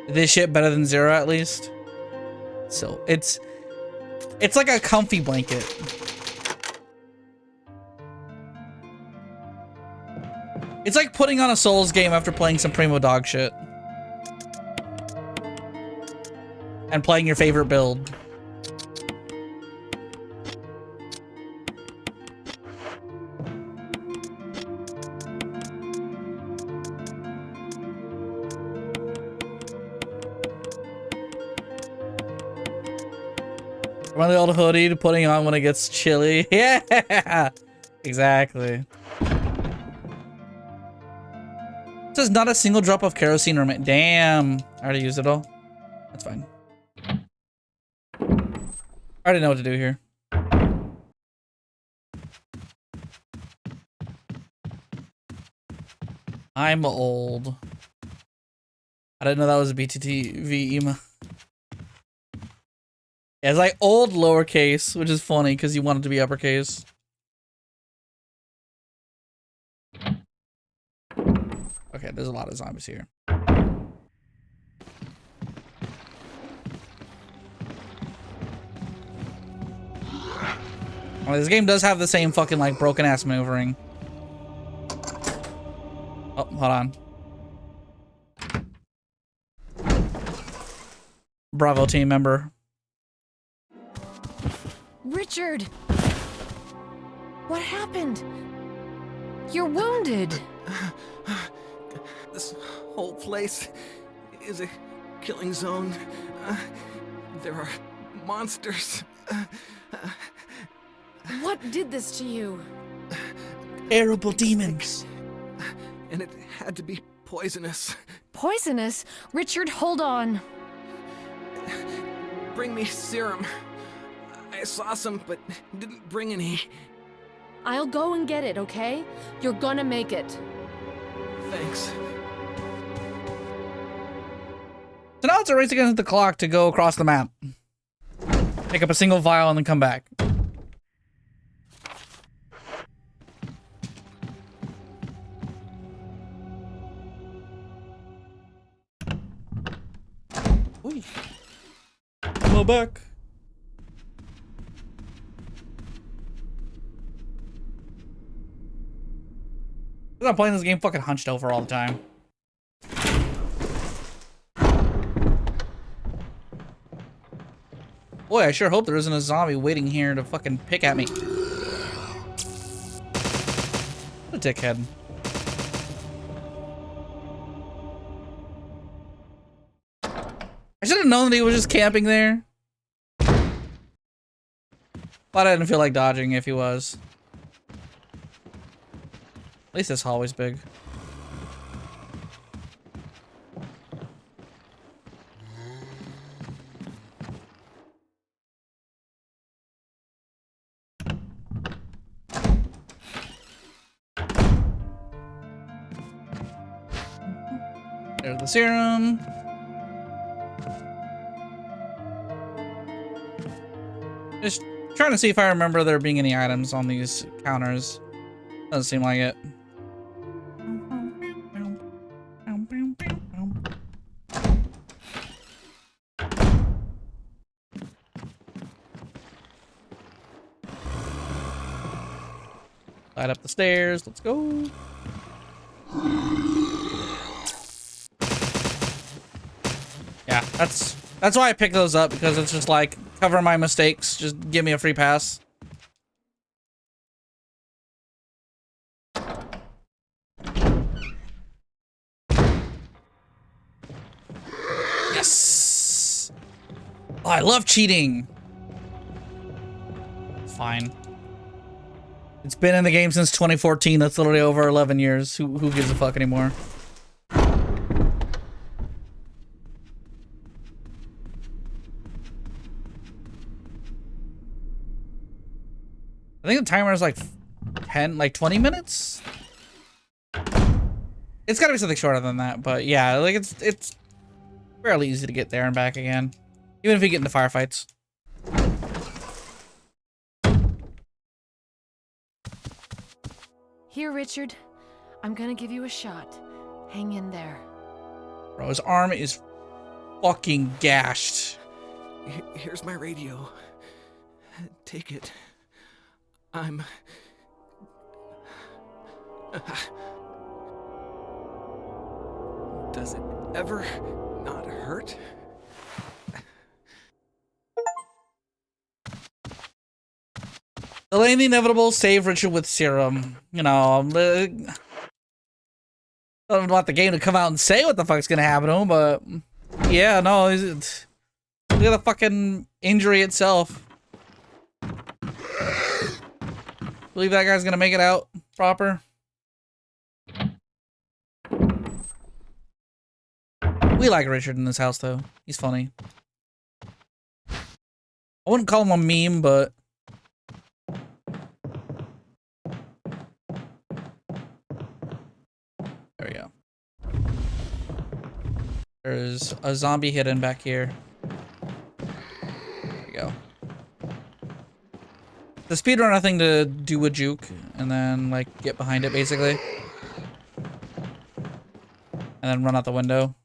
Is this shit better than 0 at least? So it's like a comfy blanket. It's like putting on a Souls game after playing some primo dog shit. And playing your favorite build. From the old hoodie to putting on when it gets chilly. Yeah, exactly. It says not a single drop of kerosene remain. Damn, I already used it all. That's fine. I already know what to do here. I'm old. I didn't know that was a BTTV email. Yeah, it's like old lowercase, which is funny because you want it to be uppercase. Okay, there's a lot of zombies here. Well, this game does have the same fucking like broken ass maneuvering. Oh, hold on. Bravo team member. Richard! What happened? You're wounded. This whole place is a killing zone. There are monsters. What did this to you? Terrible demons. And it had to be poisonous. Poisonous? Richard, hold on. Bring me serum. I saw some, but didn't bring any. I'll go and get it, okay? You're gonna make it. Thanks. So now it's a race against the clock to go across the map. Pick up a single vial and then come back. Ooh. Come back. I'm playing this game fucking hunched over all the time. Boy, I sure hope there isn't a zombie waiting here to fucking pick at me. What a dickhead. I should have known that he was just camping there. But I didn't feel like dodging if he was. At least this hallway's big. There's the serum. Just trying to see if I remember there being any items on these counters. Doesn't seem like it. Light up the stairs. Let's go. Yeah, that's why I picked those up, because it's just like, cover my mistakes. Just give me a free pass. Yes! Oh, I love cheating. Fine. It's been in the game since 2014. That's literally over 11 years. Who gives a fuck anymore? I think the timer is like 20 minutes? It's gotta be something shorter than that, but yeah, like it's fairly easy to get there and back again. Even if you get into firefights. Here, Richard. I'm gonna give you a shot. Hang in there. Bro, his arm is fucking gashed. Here's my radio. Take it. I'm... Does it ever not hurt? Delaying the inevitable, save Richard with serum. You know, I don't want the game to come out and say what the fuck's gonna happen to him, but yeah, no, look at the fucking injury itself. Believe that guy's gonna make it out proper. We like Richard in this house, though. He's funny. I wouldn't call him a meme, but there we go. There's a zombie hidden back here. There we go. The speedrunner thing to do a juke and then like get behind it basically. And then run out the window.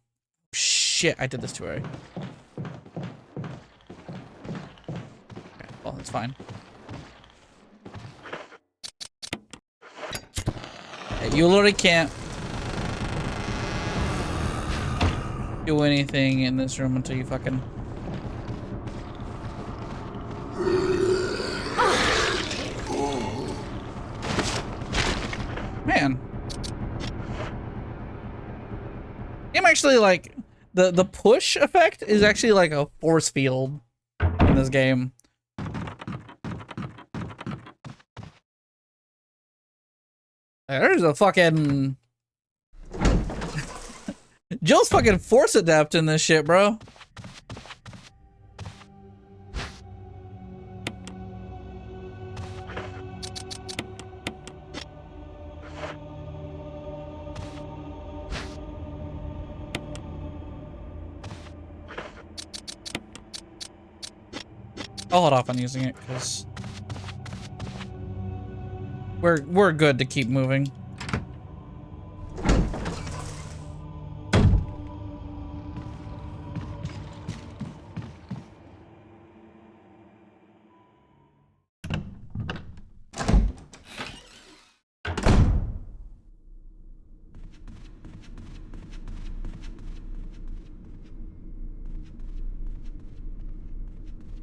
Shit, I did this too early. Okay, well, that's fine. Okay, you literally can't do anything in this room until you fucking... Man. I'm actually like, the push effect is actually like a force field in this game. There's a fucking... Jill's fucking force adept in this shit, bro. I'll hold off on using it because we're good to keep moving.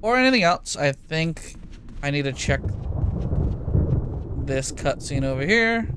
Or anything else, I think I need to check this cutscene over here.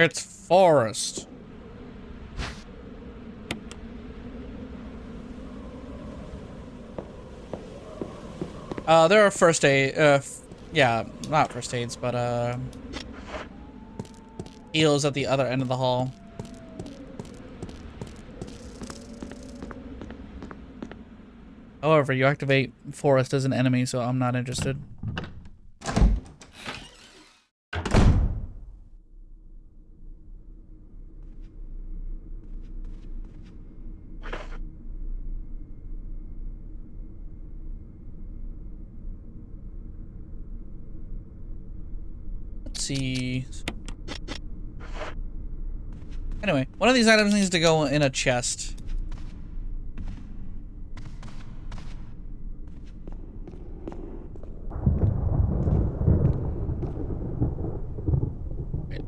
It's forest. There are first aid, yeah, not first aids, but, heals at the other end of the hall. However, you activate forest as an enemy, so I'm not interested. Let's see. Anyway, one of these items needs to go in a chest.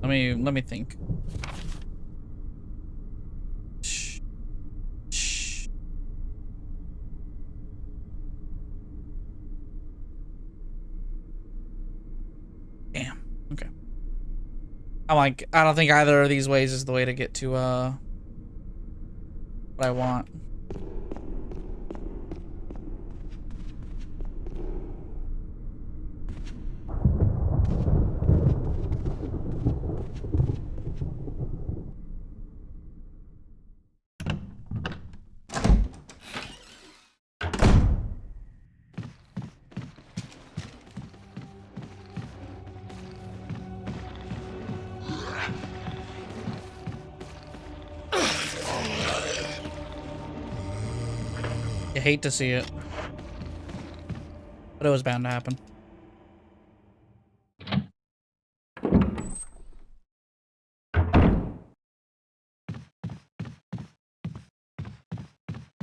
Wait, let me think. Shh. Shh. Damn. Okay. I'm like, I don't think either of these ways is the way to get to what I want. You hate to see it, but it was bound to happen.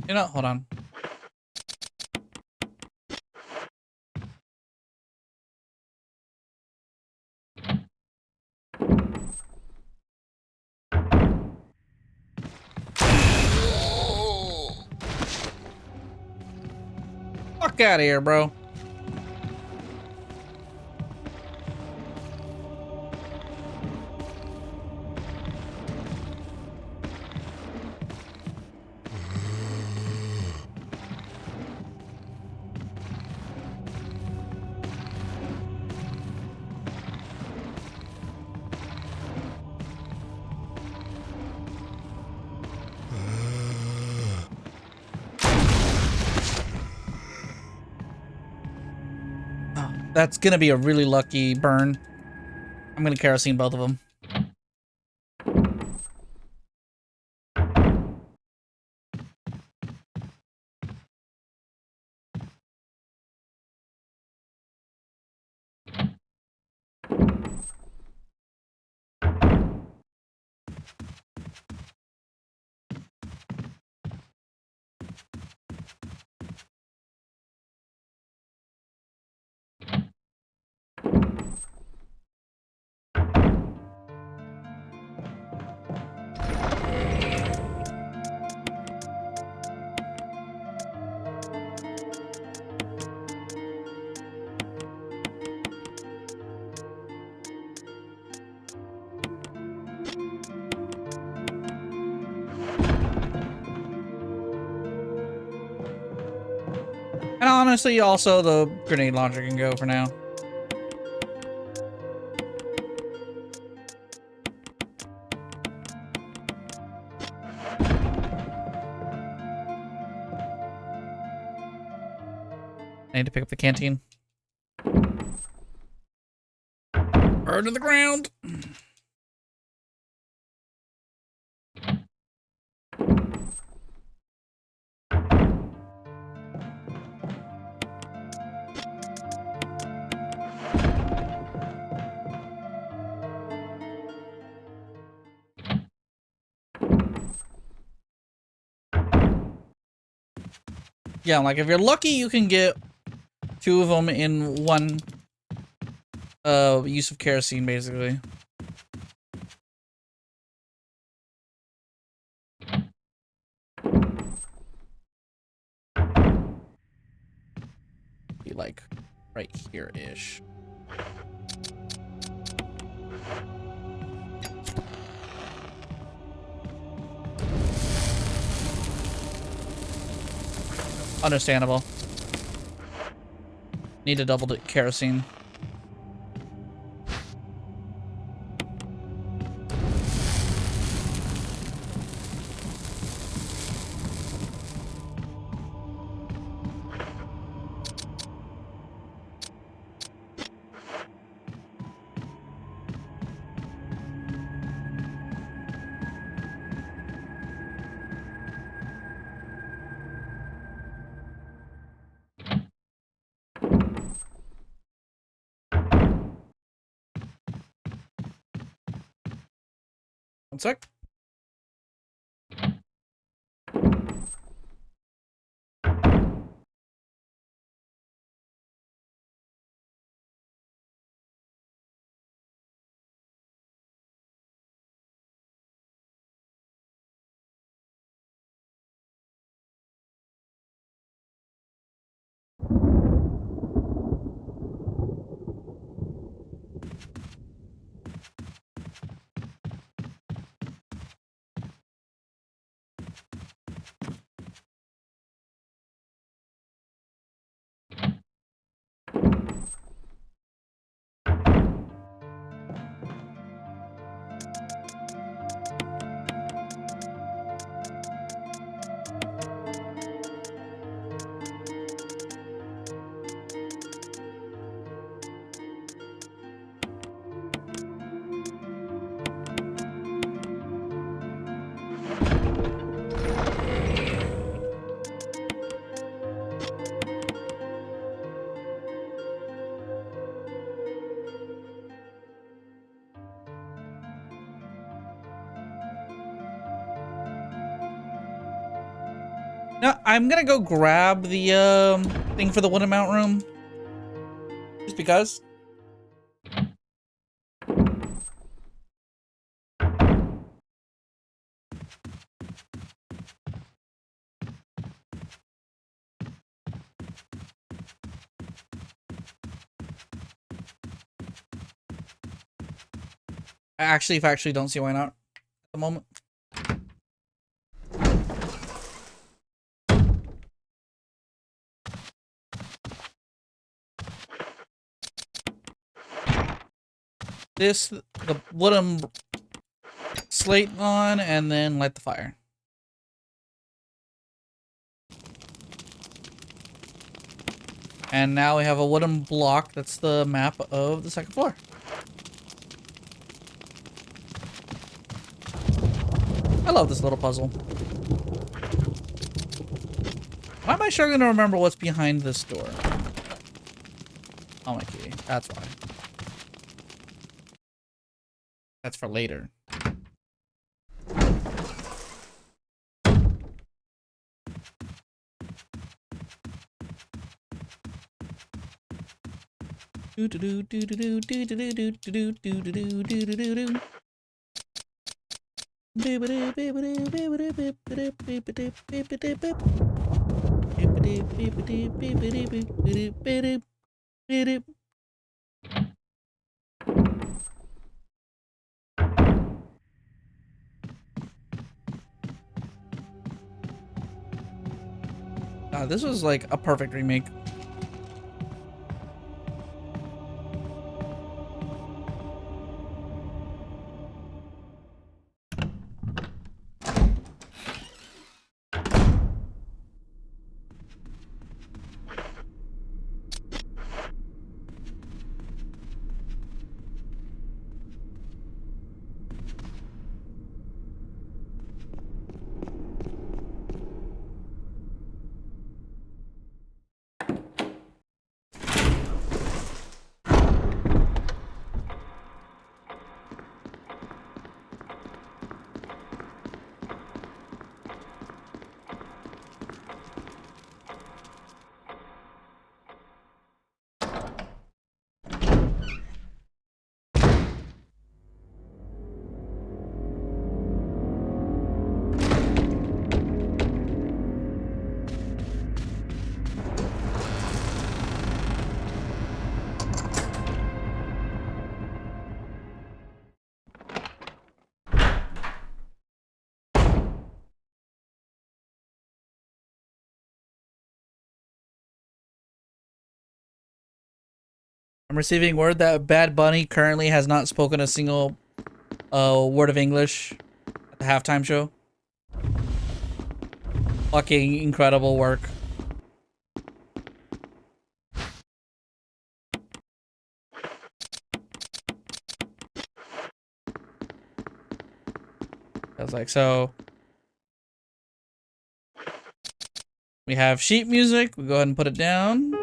You know, hold on. Fuck out of here, bro. That's gonna be a really lucky burn. I'm gonna kerosene both of them. And honestly, also the grenade launcher can go for now. I need to pick up the canteen. Burn to the ground. Yeah, like if you're lucky, you can get 2 of them in one use of kerosene, basically. Be like right here-ish. Understandable. Need to double the kerosene. One sec. No, I'm gonna go grab the thing for the wooden mount room. Just because. If I actually don't see why not at the moment. This, the wooden slate on, and then light the fire. And now we have a wooden block. That's the map of the second floor. I love this little puzzle. Why am I struggling to remember what's behind this door? Oh, my key. That's why. That's for later. This was like a perfect remake. I'm receiving word that Bad Bunny currently has not spoken a single word of English at the halftime show. Fucking incredible work. I was like, so we have sheet music. We go ahead and put it down.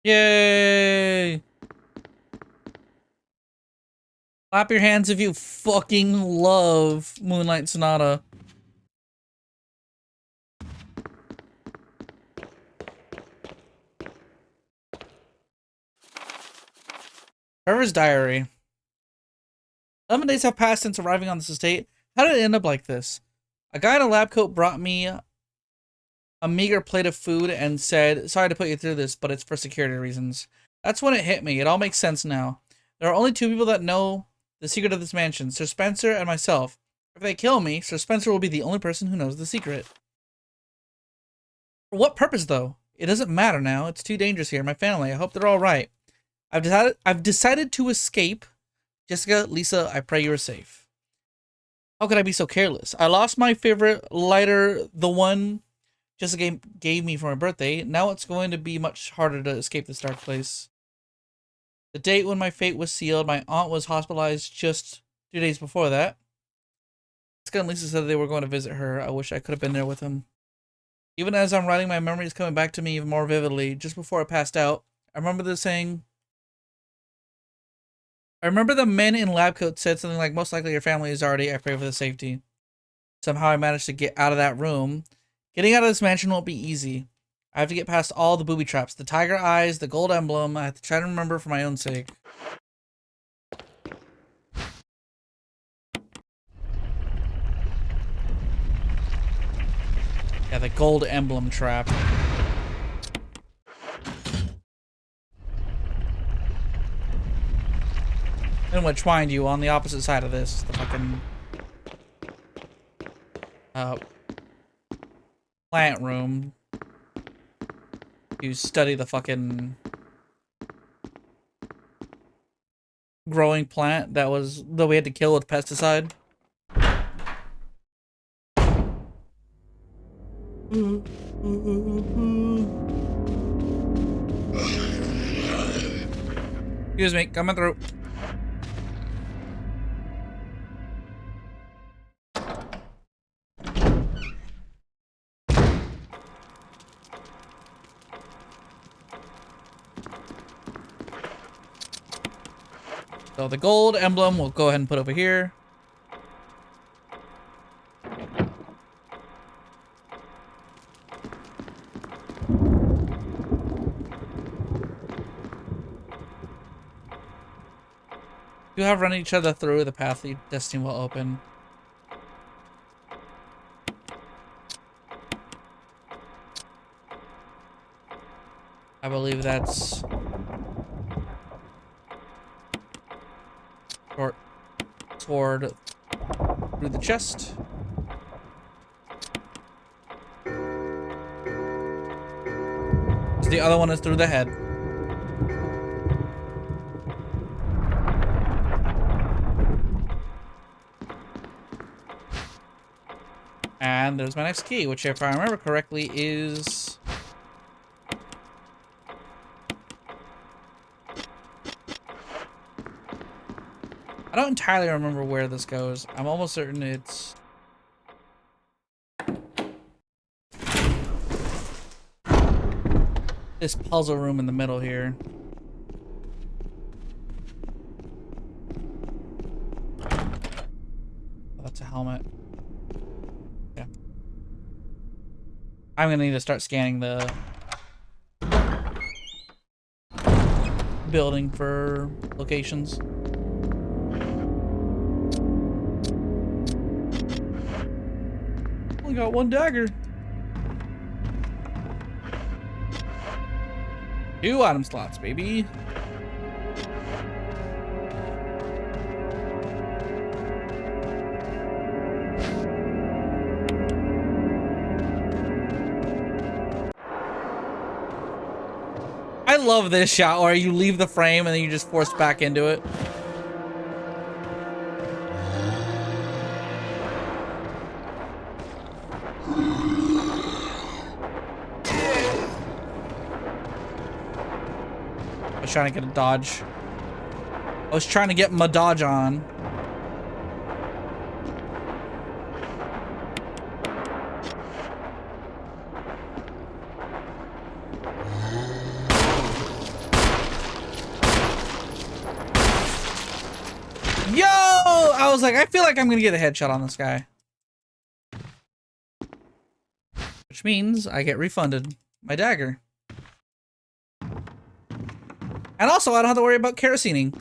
Yay! Clap your hands if you fucking love Moonlight Sonata. Trevor's diary. 11 days have passed since arriving on this estate. How did it end up like this? A guy in a lab coat brought me a meager plate of food and said, sorry to put you through this, but it's for security reasons. That's when it hit me. It all makes sense now. There are only two people that know the secret of this mansion, Sir Spencer and myself. If they kill me, Sir Spencer will be the only person who knows the secret. For what purpose, though? It doesn't matter now. It's too dangerous here. My family, I hope they're all right. I've decided to escape. Jessica, Lisa, I pray you are safe. How could I be so careless? I lost my favorite lighter, the one Jessica gave me for my birthday. Now it's going to be much harder to escape this dark place. The date when my fate was sealed, my aunt was hospitalized just 2 days before that. Jessica and Lisa said they were going to visit her. I wish I could have been there with them. Even as I'm writing, my memories coming back to me even more vividly. Just before I passed out, I remember the men in lab coats said something like, most likely your family is already, I pray for the safety. Somehow I managed to get out of that room. Getting out of this mansion won't be easy. I have to get past all the booby traps, the tiger eyes, the gold emblem. I have to try to remember for my own sake. Yeah, the gold emblem trap. In which, mind you, on the opposite side of this, the fucking plant room. You study the fucking growing plant that we had to kill with pesticide. Excuse me, coming through. So the gold emblem we'll go ahead and put over here. You have run each other through the path that destiny will open. I believe that's short sword through the chest. The other one is through the head. And there's my next key, which if I remember correctly is... I don't entirely remember where this goes. I'm almost certain it's... this puzzle room in the middle here. Oh, that's a helmet. Yeah. I'm gonna need to start scanning the... building for locations. Only got one dagger. 2 item slots, baby. I love this shot where you leave the frame and then you just force back into it. I was trying to get a dodge. I was trying to get my dodge on. Yo! I was like, I feel like I'm gonna get a headshot on this guy. Which means I get refunded my dagger. And also, I don't have to worry about kerosining.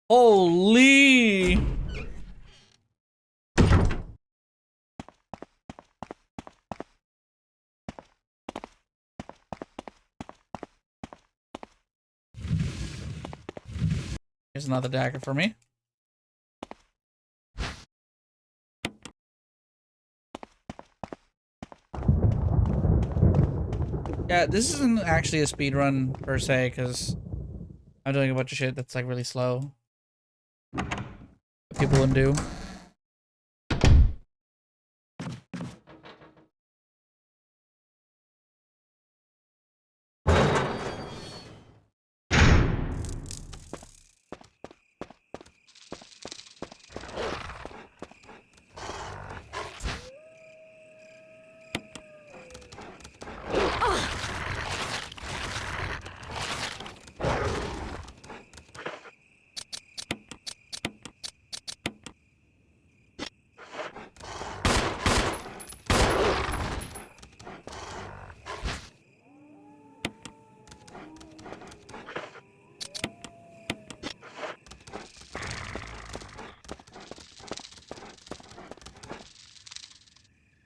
Holy! Here's another dagger for me. Yeah, this isn't actually a speed run per se, because I'm doing a bunch of shit that's like really slow. That people wouldn't do.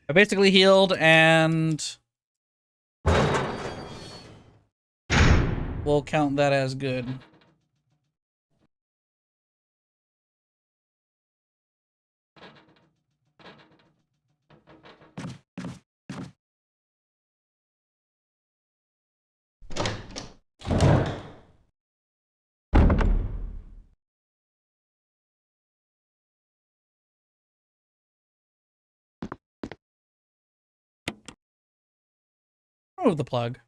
I basically healed and we'll count that as good. Remove the plug.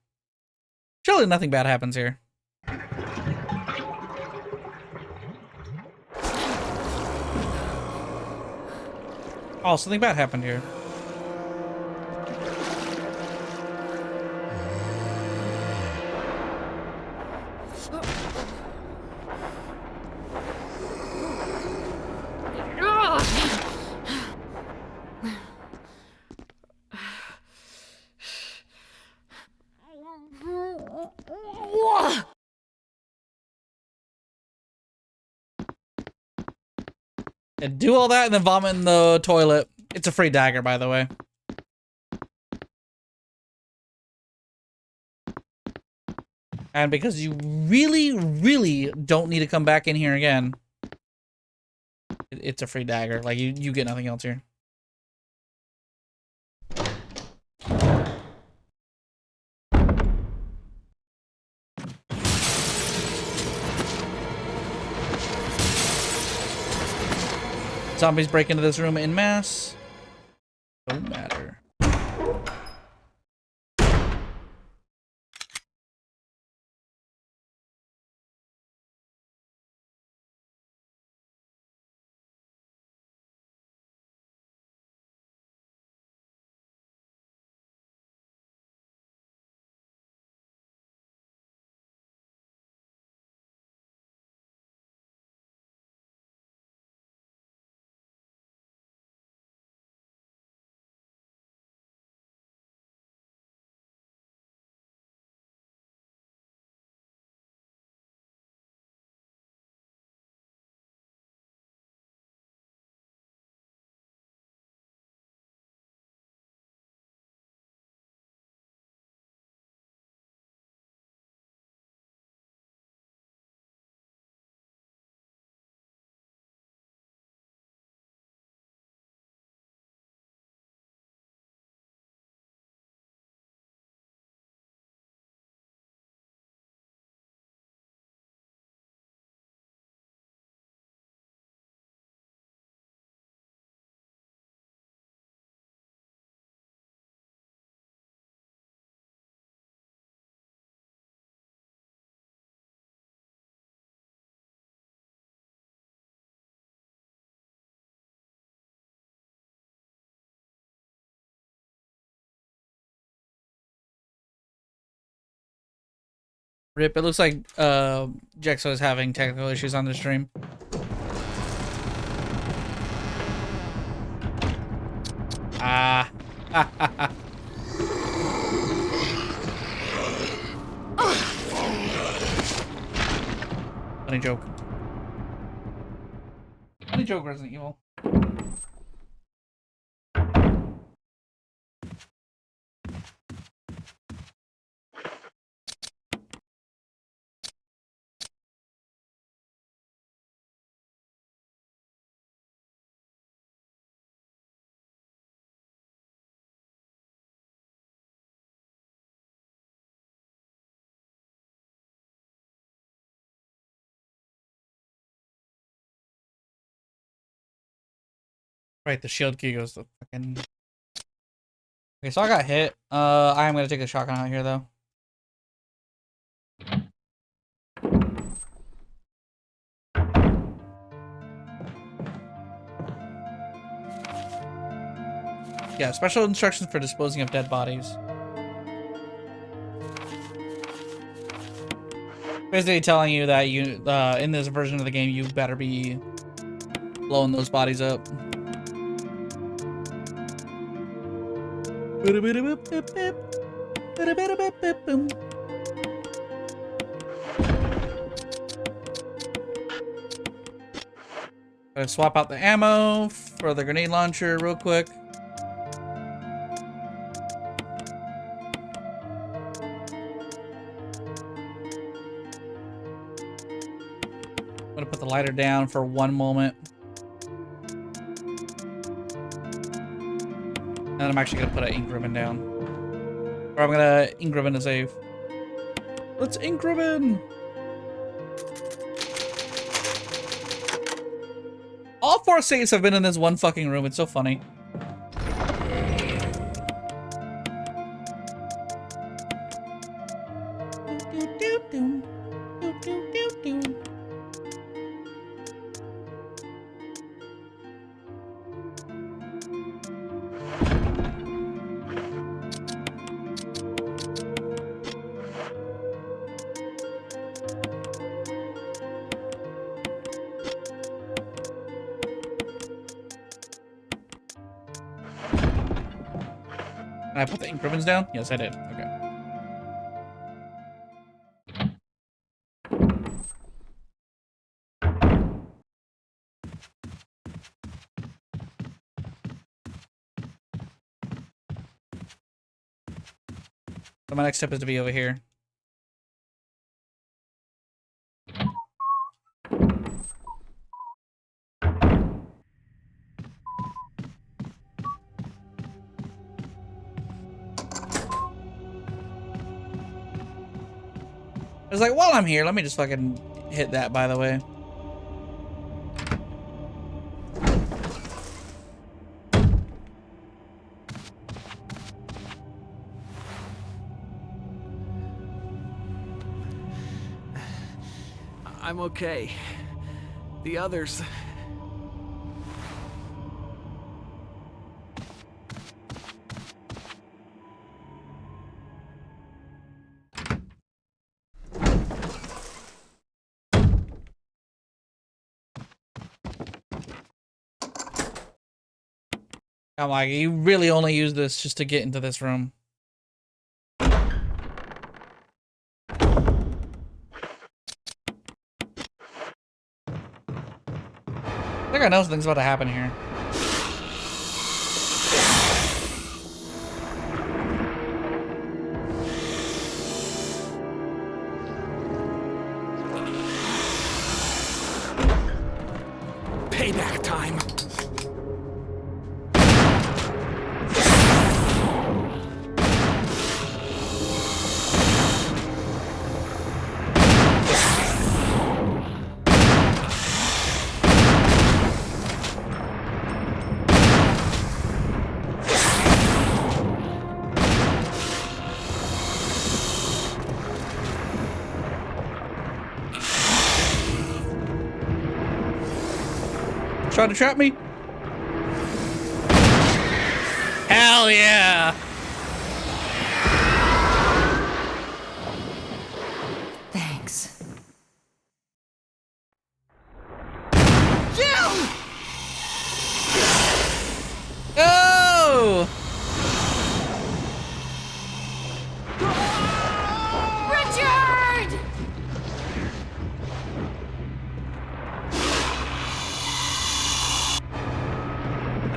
Surely nothing bad happens here. Oh, something bad happened here. And do all that and then vomit in the toilet. It's a free dagger, by the way. And because you really, really don't need to come back in here again, it's a free dagger. Like, you get nothing else here. Zombies break into this room en masse. Don't matter. Rip, it looks like Jexo is having technical issues on the stream. Ah. Funny joke. Funny joke, Resident Evil. Right, the shield key goes to fucking... Okay, so I got hit. I am gonna take a shotgun out here, though. Yeah, special instructions for disposing of dead bodies. Basically telling you that you, in this version of the game, you better be blowing those bodies up. Gotta swap out the ammo for the grenade launcher real quick. I'm gonna put the lighter down for one moment. And then I'm actually gonna put an ink ribbon down. Or I'm gonna ink ribbon to save. Let's ink ribbon! All 4 saves have been in this one fucking room. It's so funny. Can I put the ink ribbons down? Yes, I did. Okay. So my next step is to be over here. It's like, while I'm here, let me just fucking hit that, by the way. I'm okay. The others... I'm like, you really only use this just to get into this room. I think I know something's about to happen here. Payback time! Trying to trap me? Hell yeah!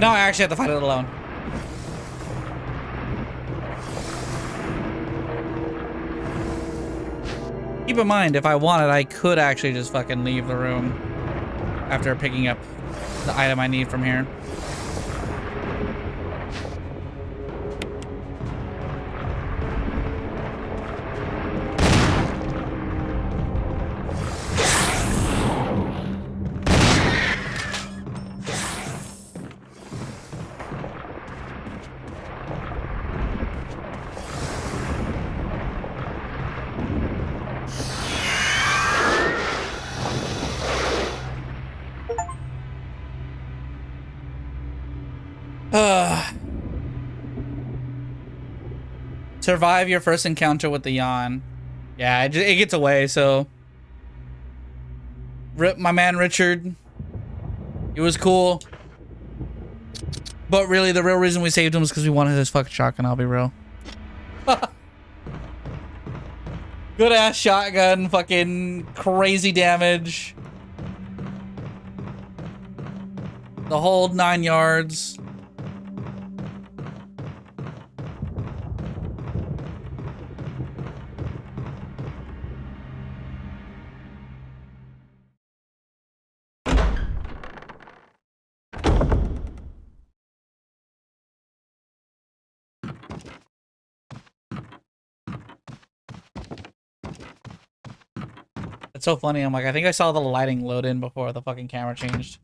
No, I actually have to fight it alone. Keep in mind, if I wanted, I could actually just fucking leave the room after picking up the item I need from here. Survive your first encounter with the yawn. Yeah, it gets away, so. Rip my man Richard. It was cool. But really, the real reason we saved him was because we wanted his fucking shotgun, I'll be real. Good ass shotgun, fucking crazy damage. The whole 9 yards. It's so funny. I'm like, I think I saw the lighting load in before the fucking camera changed.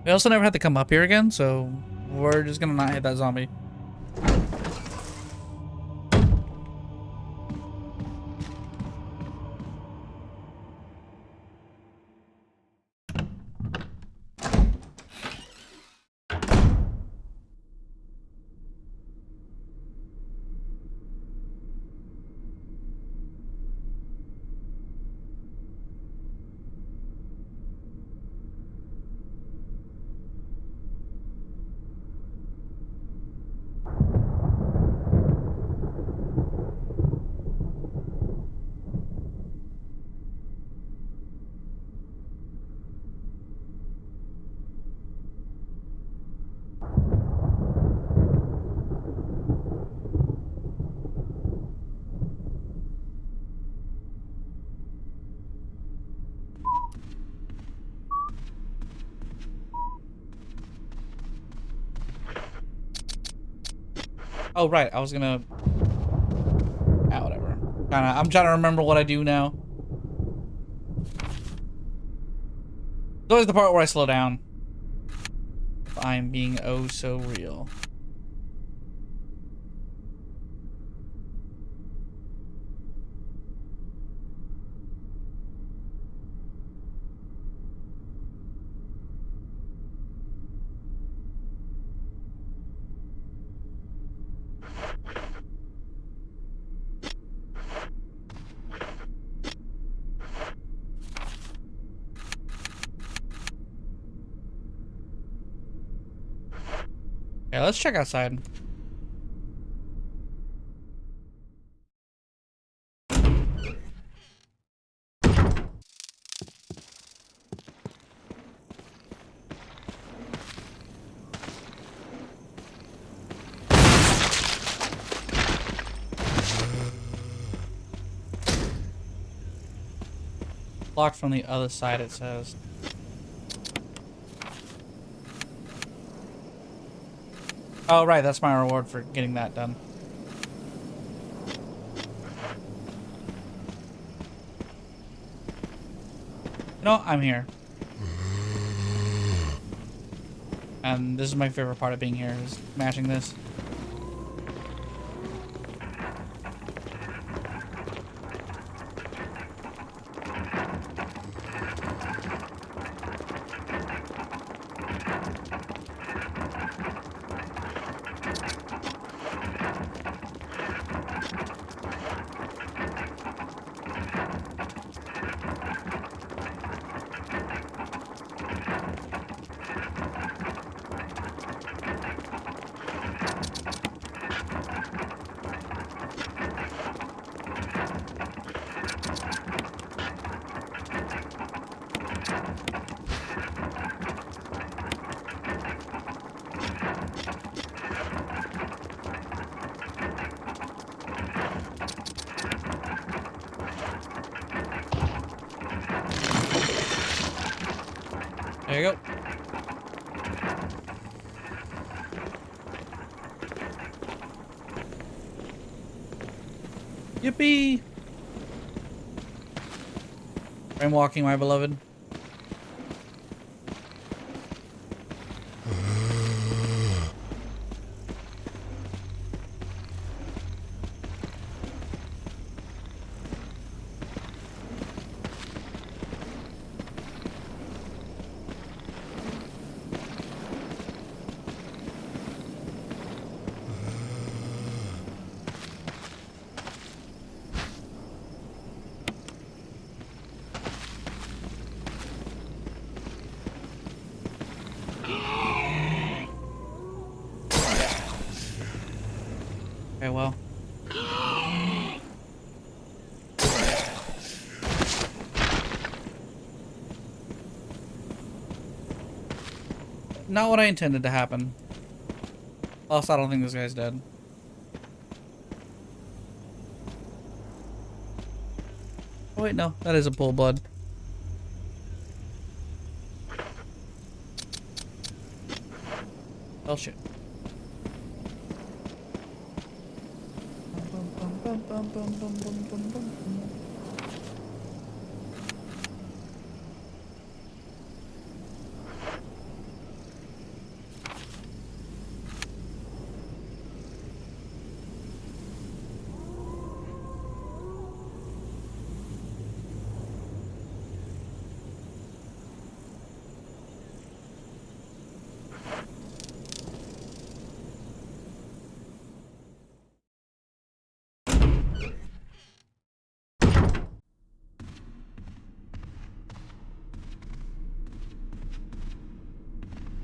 We also never had to come up here again, so we're just gonna not hit that zombie. Oh, right. I was gonna... Ah, whatever. I'm trying to remember what I do now. It's always the part where I slow down. If I'm being oh so real. Yeah, let's check outside. Locked from the other side, it says. Oh, right, that's my reward for getting that done. You know, I'm here. And this is my favorite part of being here, is mashing this. There you go. Yippee! I'm walking, my beloved. Okay, well. Not what I intended to happen. Also, I don't think this guy's dead. Oh wait, no. That is a pool of blood. Oh shit.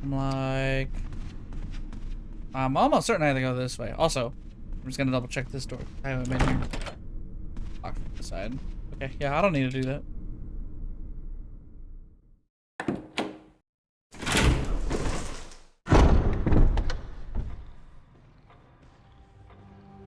I'm like, I'm almost certain I have to go this way. Also, I'm just gonna double check this door. I haven't been here. Locked from the side. Okay, yeah, I don't need to do that.